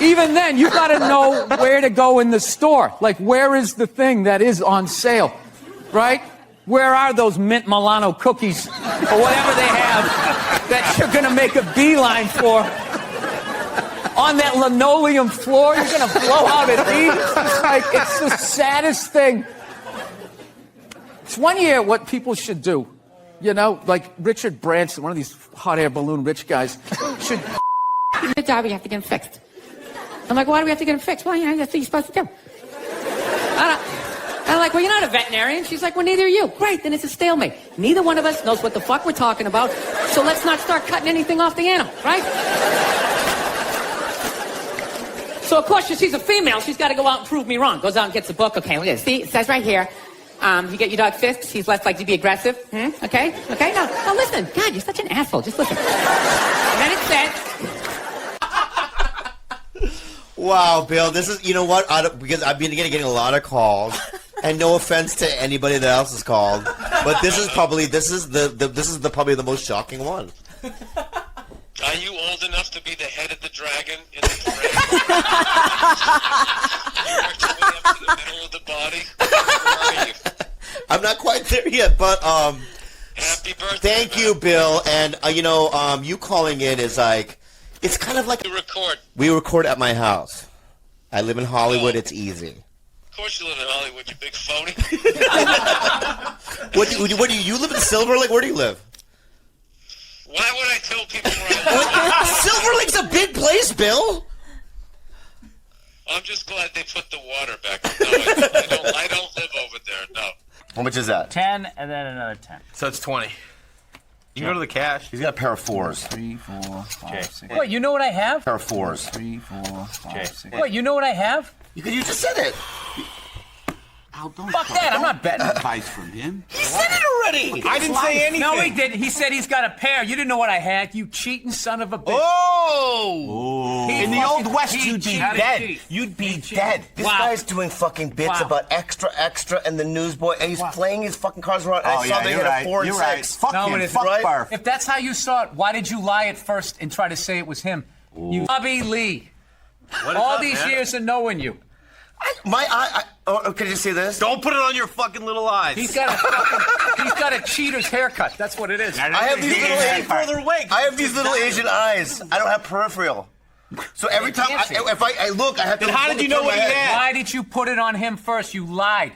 Even then, you got to know where to go in the store. Like, where is the thing that is on sale, right? Where are those mint Milano cookies or whatever they have that you're going to make a beeline for? On that linoleum floor, you're going to blow out and eat. It's the saddest thing. It's one year what people should do. You know, like Richard Branson, one of these hot air balloon rich guys, should... Good job, you have to get him fixed. I'm like, why do we have to get him fixed? Well, you know, that's what you're supposed to do. I'm like, well, you're not a veterinarian. She's like, well, neither are you. Great, then it's a stalemate. Neither one of us knows what the fuck we're talking about, so let's not start cutting anything off the animal, right? So, of course, she's a female. She's got to go out and prove me wrong. Goes out and gets a book. Okay, look at this. See, it says right here, you get your dog fixed. He's less likely to be aggressive. Okay? Now, listen. God, you're such an asshole. Just listen. And then it says... Wow, Bill, this is, you know what, because I've been getting a lot of calls, and no offense to anybody that else is called, but this is probably the most shocking one. Are you old enough to be the head of the dragon in the dragon? You worked your way up to the middle of the body? Where are you? I'm not quite there yet, but Happy birthday. thank you, Bill, and you calling in is like, it's kind of like we record at my house. I live in Hollywood. It's easy. Of course you live in Hollywood, you big phony. What do you live in Silver Lake? Where do you live? Why would I tell people where I live? Silver Lake's a big place, Bill. I'm just glad they put the water back. No, I don't live over there, no. How much is that? 10 and then another 10. So it's 20. You can go to the cash. He's got a pair of fours. 3, 4, 5, 6. Wait, you know what I have? Pair of fours. 3, 4, 5, 6. Wait, you know what I have? You just said it. Fuck that, I'm not betting. Advice from him. He said it already. I didn't say anything. No, he didn't. He said he's got a pair. You didn't know what I had, you cheating son of a bitch. Oh! In the Old West, you'd be dead. You'd be dead. This guy's doing fucking bits about extra, and the newsboy, and he's playing his fucking cars around. I saw they hit a 4 and 6. Fuck him. Fuck Barf. If that's how you saw it, why did you lie at first and try to say it was him? You Bobby Lee. All these years of knowing you. My eye. Oh, can you see this? Don't put it on your fucking little eyes. He's got a cheater's haircut. That's what it is. I have these further away. I have these little Asian eyes. I don't have peripheral. So every time if I look, I have to. Then how did you know what he had? Why did you put it on him first? You lied.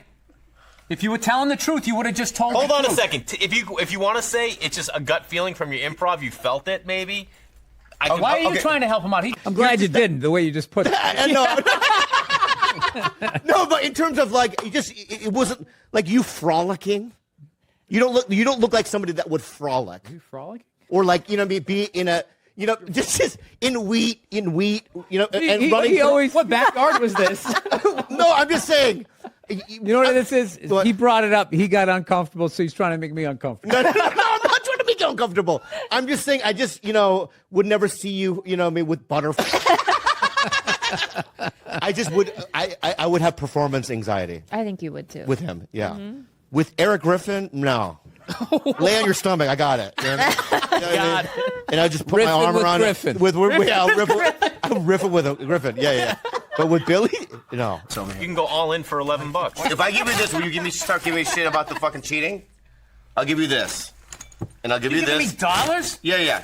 If you were telling the truth, you would have just told. Hold on a second. If you want to say it's just a gut feeling from your improv, you felt it maybe. Why are you trying to help him out? I'm glad you didn't. The way you just put it. No, but in terms of like, it wasn't like you frolicking. You don't look like somebody that would frolic. You frolicking? Or like, be in a, just in wheat, and running. He always. What backyard was this? No, I'm just saying. You know what this is? He brought it up. He got uncomfortable, so he's trying to make me uncomfortable. No, I'm not trying to make you uncomfortable. I'm just saying, I just, would never see you, with butterflies. I just would, I would have performance anxiety. I think you would too. With him, yeah. Mm-hmm. With Eric Griffin, no. Lay on your stomach, I got it. You know what I mean? And I just put my arm around Griffin. it. I'll riff it with a Griffin, yeah. But with Billy, no. You can go all in for $11. If I give you this, will you start giving me shit about the fucking cheating? I'll give you this, and I'll give you this. Give me dollars? Yeah.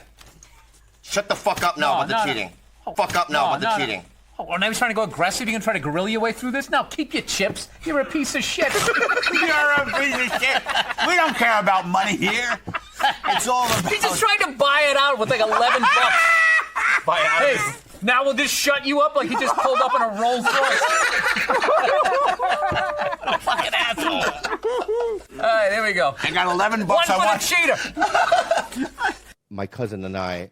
Shut the fuck up now about the cheating. Fuck up now about the cheating. Oh, now he's trying to go aggressive. You're going to try to guerrilla your way through this? Now, keep your chips. You're a piece of shit. You're a piece of shit. We don't care about money here. It's all about... He's just trying to buy it out with like $11. Buy it out. Hey, now we'll just shut you up like he just pulled up in a Rolls Royce. Fucking asshole. All right, there we go. I got $11. One for the cheater. My cousin and I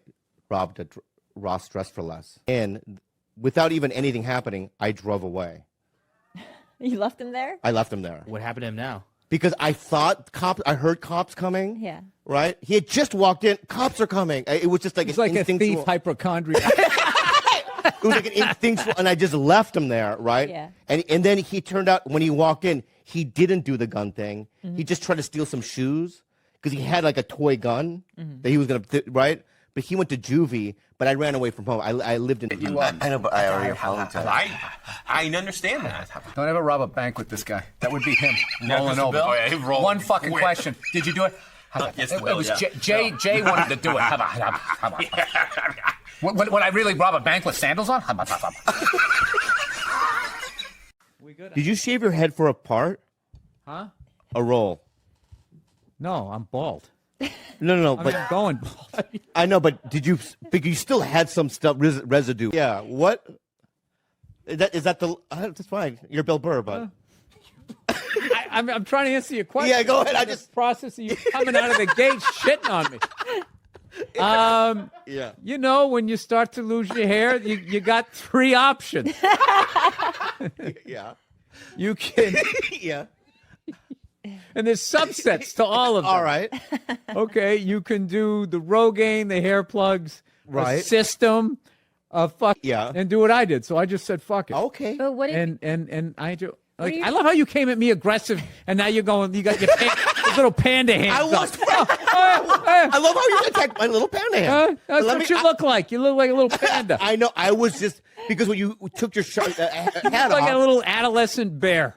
robbed a Ross Dress for Less. And without even anything happening, I drove away. You left him there? I left him there. What happened to him now? Because I thought I heard cops coming. Yeah. Right? He had just walked in. Cops are coming. It was just like It's like a thief hypochondriac. It was like an instinctual, and I just left him there, right? Yeah. And then he turned out, when he walked in, he didn't do the gun thing. Mm-hmm. He just tried to steal some shoes because he had like a toy gun that he was going to, right? But he went to juvie, but I ran away from home. I lived in... I know, but I already apologized. I understand that. Don't ever rob a bank with this guy. That would be him rolling over. Oh, yeah, he rolled. One fucking question. Did you do it? Yes, it Bill, was yeah. Jay wanted to do it. How about? Would I really rob a bank with sandals on? How about? Did you shave your head for a part? Huh? A role? No, I'm bald. No, but I'm going bald. I know, but did you? But you still had some stuff residue. Yeah. What? Is that the? That's fine. You're Bill Burr, but. I'm trying to answer your question. Yeah, go ahead. I just process of you coming out of the gate shitting on me. Yeah. You know, when you start to lose your hair, you got three options. Yeah. You can. Yeah. And there's subsets to all of them. All right. Okay, you can do the Rogaine, the hair plugs, right. a system, fuck. Yeah. And do what I did. So I just said fuck it. Okay. But what if, and I do. Like, I love how you came at me aggressive, and now you're going. You got your little panda hands. I was. up. I love how you attacked my little panda hand. That's what you look like. You look like a little panda. I know. I was just because when you took your hat off, like a little adolescent bear.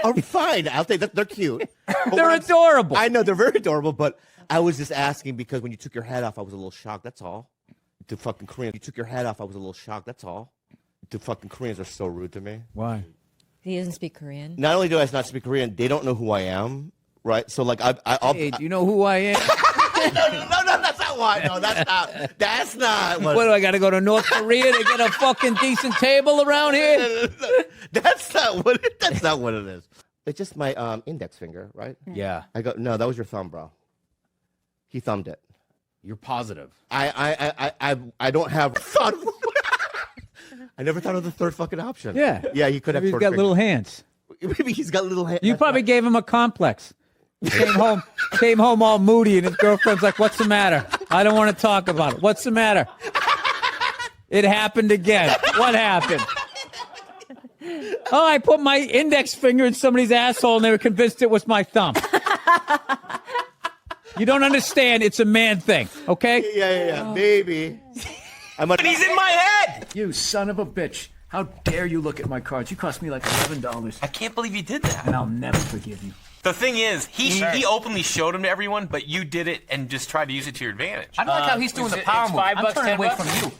Oh, fine. I'll take that. They're cute. They're adorable. I know they're very adorable, but I was just asking because when you took your hat off, I was a little shocked. That's all. The fucking Koreans. You took your hat off, I was a little shocked. That's all. The fucking Koreans are so rude to me. Why? he doesn't speak Korean? Not only do I not speak Korean, they don't know who I am, right? So like I'll hey, do you know who I am? no, that's not why. No, that's not. What do I got to go to North Korea to get a fucking decent table around here? That's not what it is. It's just my index finger, right? Yeah. I go, no, that was your thumb, bro. He thumbed it. You're positive. I don't have thought. I never thought of the third fucking option. Yeah. Yeah, he could have. Maybe he's got little hands. Maybe he's got little hands. You probably gave him a complex. He came home all moody, and his girlfriend's like, "What's the matter? I don't want to talk about it. What's the matter? It happened again. What happened? Oh, I put my index finger in somebody's asshole, and they were convinced it was my thumb. You don't understand. It's a man thing, okay? Yeah. Maybe. But he's in my head. You son of a bitch. How dare you look at my cards? You cost me like $11. I can't believe you did that. And I'll never forgive you. The thing is, he openly showed them to everyone, but you did it and just tried to use it to your advantage. I don't like how he's doing the power move. I'm turning away from you.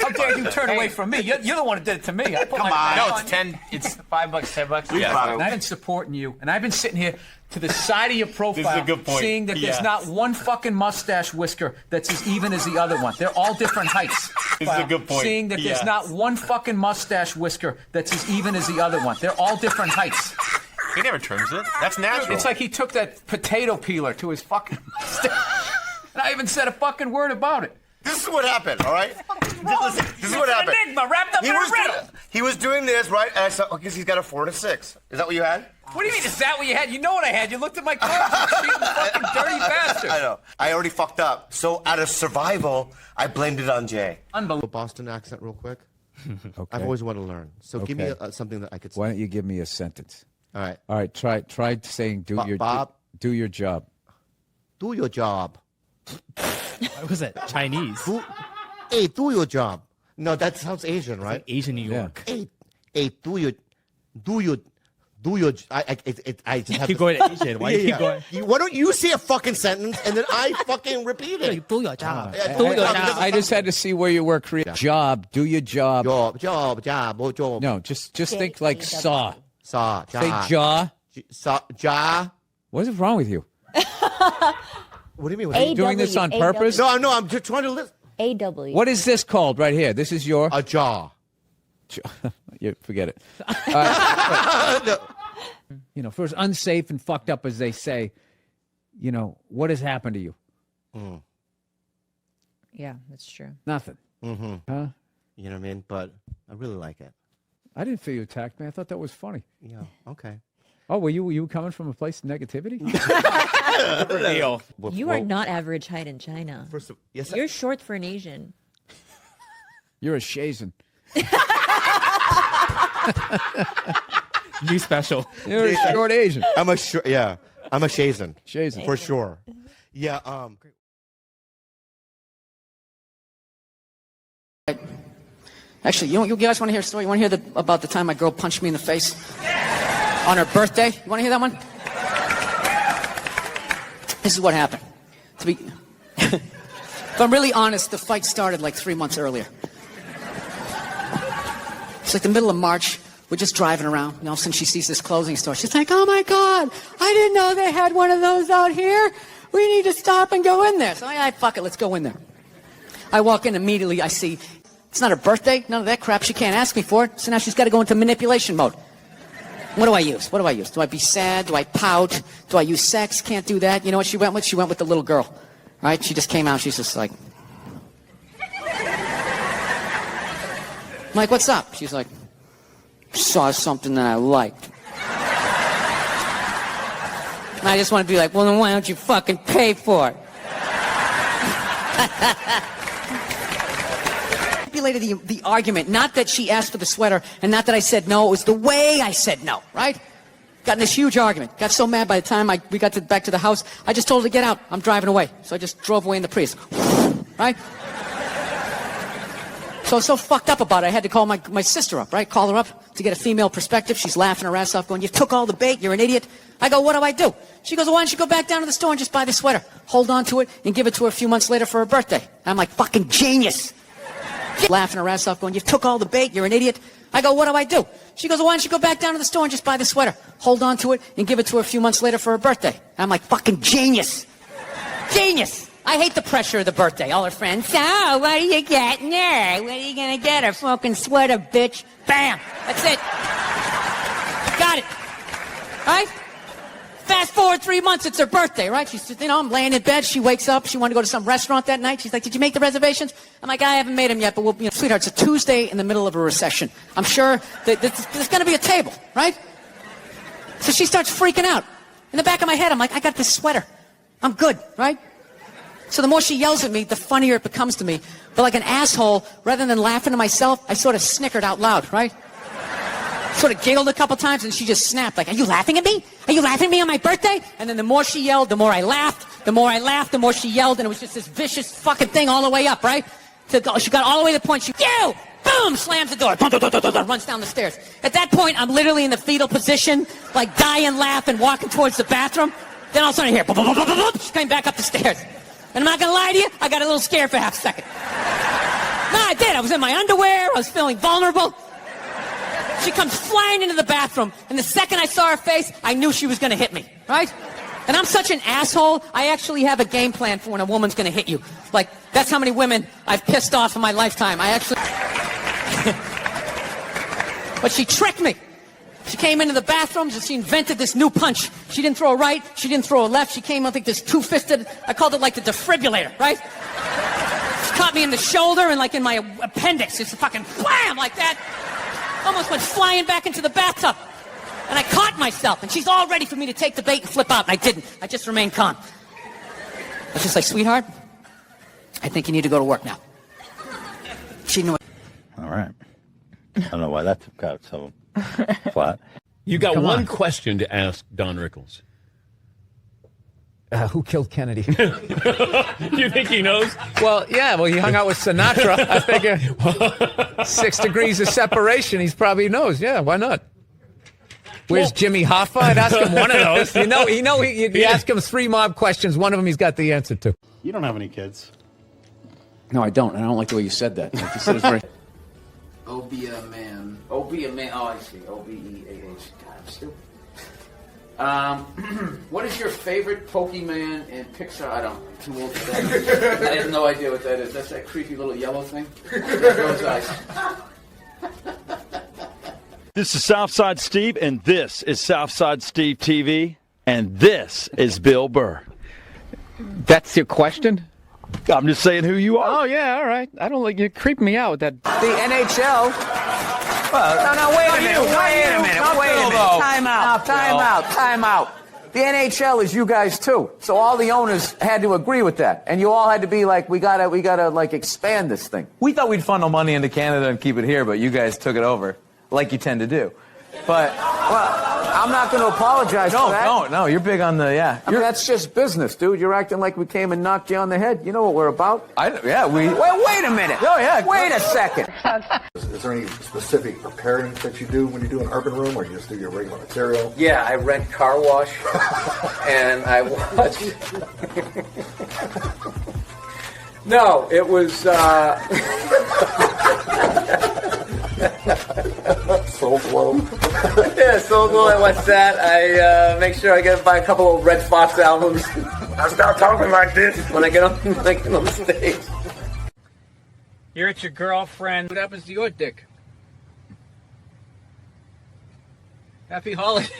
How dare you turn away from me? You're the one who did it to me. I put Come my on. No, back it's on 10. It's $5, $10. Yeah. And I've been supporting you, and I've been sitting here to the side of your profile, This is a good point. seeing that there's Yes. not one fucking mustache whisker that's as even as the other one. They're all different heights. This is a good point. Seeing that there's Yes. not one fucking mustache whisker that's as even as the other one. They're all different heights. He never trims it. That's natural. It's like he took that potato peeler to his fucking mustache. And I haven't said a fucking word about it. This is what happened, all right? Listen, this is what happened. Enigma wrapped up in a riddle. He was doing this, right? And I said, oh, because he's got a 4 and a 6. Is that what you had? What do you mean, is that what you had? You know what I had. You looked at my cards, you cheating fucking dirty bastard. I know. I already fucked up. So out of survival, I blamed it on Jay. Unbelievable. Boston accent real quick. Okay. I've always wanted to learn. So give me Okay. something that I could say. Why don't you give me a sentence? All right. All right. Try saying do your Bob. do your job. Do your job. What was that? Chinese? Hey, do your job. No, that sounds Asian, right? Like Asian New York. Hey, do your. I just have keep to, going to Asian. Why you keep going? Why don't you say a fucking sentence and then I fucking repeat it? Do your job. I just had to see where you were creating. Job. Do your job. Job. No, just think like saw. Saw. Say jaw. Jaw. What is wrong with you? What do you mean? Are you doing this on purpose? No, I'm just trying to listen. AW. What is this called right here? This is your a jaw. You forget it. You know, for as unsafe and fucked up as they say, you know, what has happened to you? Yeah, that's true. Nothing. Mm-hmm. Huh? You know what I mean? But I really like it. I didn't feel you attacked me. I thought that was funny. Yeah. Okay. Oh, were you coming from a place of negativity? You are not average height in China. Yes, You're short for an Asian. You're a Shazan. New special. You're a short Asian. I'm a Shazan. Shazan. For sure. Yeah. Actually, you guys want to hear a story? You want to hear about the time my girl punched me in the face on her birthday? You want to hear that one? This is what happened. If I'm really honest, the fight started like 3 months earlier. It's like the middle of March. We're just driving around. And all of a sudden she sees this clothing store. She's like, oh my God, I didn't know they had one of those out here. We need to stop and go in there. So I fuck it, let's go in there. I walk in immediately, I see, it's not her birthday, none of that crap. She can't ask me for it. So now she's got to go into manipulation mode. What do I use? What do I use? Do I be sad? Do I pout? Do I use sex? Can't do that. You know what she went with? She went with the little girl. Right? She just came out. She's just like... I'm like, what's up? She's like, saw something that I liked. And I just want to be like, well, then why don't you fucking pay for it? Manipulated the argument. Not that she asked for the sweater, and not that I said no. It was the way I said no, right? Got in this huge argument. Got so mad by the time we got back to the house, I just told her to get out. I'm driving away. So I just drove away in the Prius. Right? So I was so fucked up about it, I had to call my sister up, right? Call her up to get a female perspective. She's laughing her ass off, going, you took all the bait, you're an idiot. I go, what do I do? She goes, well, why don't you go back down to the store and just buy the sweater? Hold on to it and give it to her a few months later for her birthday. I'm like, fucking genius. Laughing her ass off, going, you took all the bait, you're an idiot. I go, what do I do? She goes, well, why don't you go back down to the store and just buy the sweater? Hold on to it and give it to her a few months later for her birthday. I'm like, fucking genius. Genius. I hate the pressure of the birthday. All her friends, so what are you getting her? What are you gonna get her? Fucking sweater, bitch. Bam. That's it. Got it. Right? Fast forward 3 months, it's her birthday, right? She's, I'm laying in bed. She wakes up. She wanted to go to some restaurant that night. She's like, did you make the reservations? I'm like, I haven't made them yet, but we'll, sweetheart, it's a Tuesday in the middle of a recession. I'm sure that there's gonna be a table, right? So she starts freaking out. In the back of my head, I'm like, I got this sweater. I'm good, right? So the more she yells at me, the funnier it becomes to me. But like an asshole, rather than laughing to myself, I sort of snickered out loud, right? Sort of giggled a couple times, and she just snapped, like, are you laughing at me? Are you laughing at me on my birthday? And then the more she yelled, the more I laughed. The more I laughed, the more she yelled, and it was just this vicious fucking thing all the way up, right? So she got all the way to the point, you boom, slams the door, runs down the stairs. At that point, I'm literally in the fetal position, like dying, laughing, walking towards the bathroom. Then all of a sudden I hear, she came back up the stairs. And I'm not gonna lie to you, I got a little scared for half a second. No, I did. I was in my underwear. I was feeling vulnerable. She comes flying into the bathroom, and the second I saw her face, I knew she was gonna hit me, right? And I'm such an asshole, I actually have a game plan for when a woman's gonna hit you. Like, that's how many women I've pissed off in my lifetime. I actually... But she tricked me. She came into the bathroom, she invented this new punch. She didn't throw a right, she didn't throw a left. She came, I think, this two-fisted, I called it like the defibrillator, right? She caught me in the shoulder and like in my appendix. Just fucking blam, like that. Almost went flying back into the bathtub. And I caught myself, and she's all ready for me to take the bait and flip out, and I didn't. I just remained calm. I was just like, sweetheart, I think you need to go to work now. She knew it. All right. I don't know why that took out so flat. You got Come one on. question to ask Don Rickles. Who killed Kennedy? You think he knows? Well, yeah. Well, he hung out with Sinatra. I figure 6 degrees of separation. He probably knows. Yeah, why not? Where's Jimmy Hoffa? I'd ask him one of those. You ask him 3 mob questions. One of them he's got the answer to. You don't have any kids. No, I don't. And I don't like the way you said that. Like you said it's very... O-B a man. O-B a man. Oh, I see. O-B-E-A-H. God, I'm stupid. What is your favorite Pokemon in Pixar? I don't. I'm too old for that. I have no idea what that is. That's that creepy little yellow thing. There goes ice. This is Southside Steve, and this is Southside Steve TV, and this is Bill Burr. That's your question? I'm just saying who you are. Oh, yeah, all right. I don't like you creep me out with that. The NHL. No, wait a minute. Wait a minute. Time out. Time out. The NHL is you guys too. So all the owners had to agree with that, and you all had to be like, we gotta like expand this thing. We thought we'd funnel money into Canada and keep it here, but you guys took it over, like you tend to do. But I'm not going to apologize for that. No, you're big on the I mean, that's just business, dude. You're acting like we came and knocked you on the head. You know what we're about. Wait a minute. Oh, yeah. Wait a second. Is there any specific preparing that you do when you do an urban room, or you just do your regular material? Yeah, I rent car wash, and I watch. No, it was. Soul Glow. Yeah, Soul Glow. I watch that. I make sure I buy a couple of Red Fox albums. I start talking like this when I get on stage. You're at your girlfriend. What happens to your dick? Happy holidays.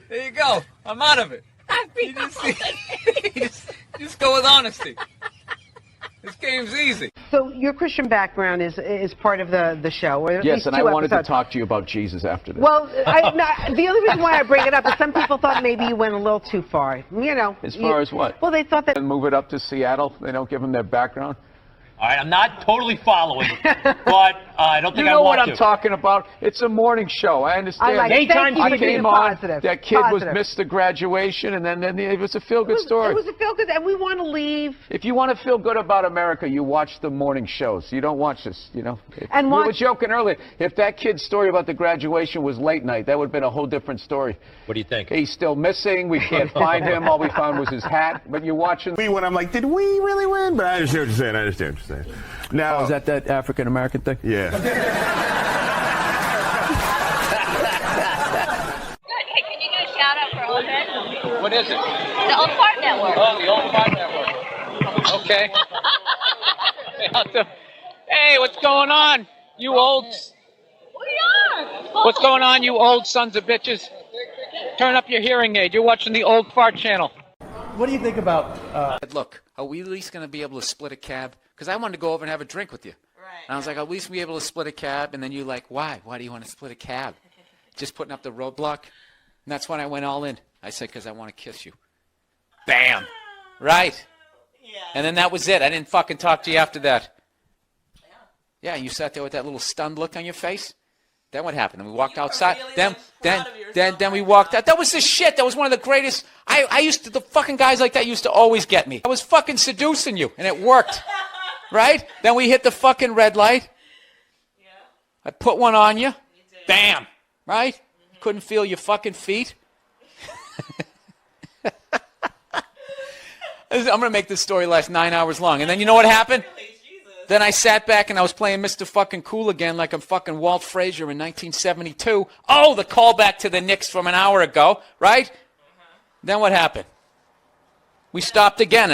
There you go. I'm out of it. Happy holidays. Just go with honesty. This game's easy. So your Christian background is part of the show. Or at Yes, least and 2 I wanted episodes. to talk to you about Jesus after this. Well, the only reason why I bring it up is some people thought maybe you went a little too far. You know. As far as what? Well, they thought that. Move it up to Seattle. They don't give them their background. All right, I'm not totally following, but I don't think You I know want what to. I'm talking about. It's a morning show. I understand. I like it. Thank you for I being came on. positive. That kid Positive. missed the graduation, and then it was a feel-good story. It was a feel-good, and we want to leave. If you want to feel good about America, you watch the morning shows. You don't watch this, you know. And we were watch- joking earlier. If that kid's story about the graduation was late night, that would have been a whole different story. What do you think? He's still missing. We can't find him. All we found was his hat. But you're watching. When I'm like, did we really win? But I understand what you're saying. Now, is that African American thing? Yeah. Good. Hey, can you do a shout out for Old Men? What is it? The Old Fart Network. Oh, the Old Fart Network. Okay. Hey, what's going on, you old... What's going on, you old sons of bitches? Turn up your hearing aid. You're watching the Old Fart Channel. What do you think about... Look, are we at least going to be able to split a cab? Because I wanted to go over and have a drink with you. Right. And I was like, at least be able to split a cab. And then you're like, why? Why do you want to split a cab? Just putting up the roadblock? And that's when I went all in. I said, because I want to kiss you. Bam. Right. Yeah. And then that was it. I didn't fucking talk to you after that. Yeah, you sat there with that little stunned look on your face. Then what happened? Then we walked outside. Then we walked out. That was the shit. That was one of the greatest. The fucking guys like that used to always get me. I was fucking seducing you, and it worked. Right? Then we hit the fucking red light. I put one on you. Bam. Right? Couldn't feel your fucking feet. I'm going to make this story last 9 hours long. And then you know what happened? Then I sat back and I was playing Mr. fucking Cool again like I'm fucking Walt Frazier in 1972. Oh, the callback to the Knicks from an hour ago, right? Then what happened? We stopped again.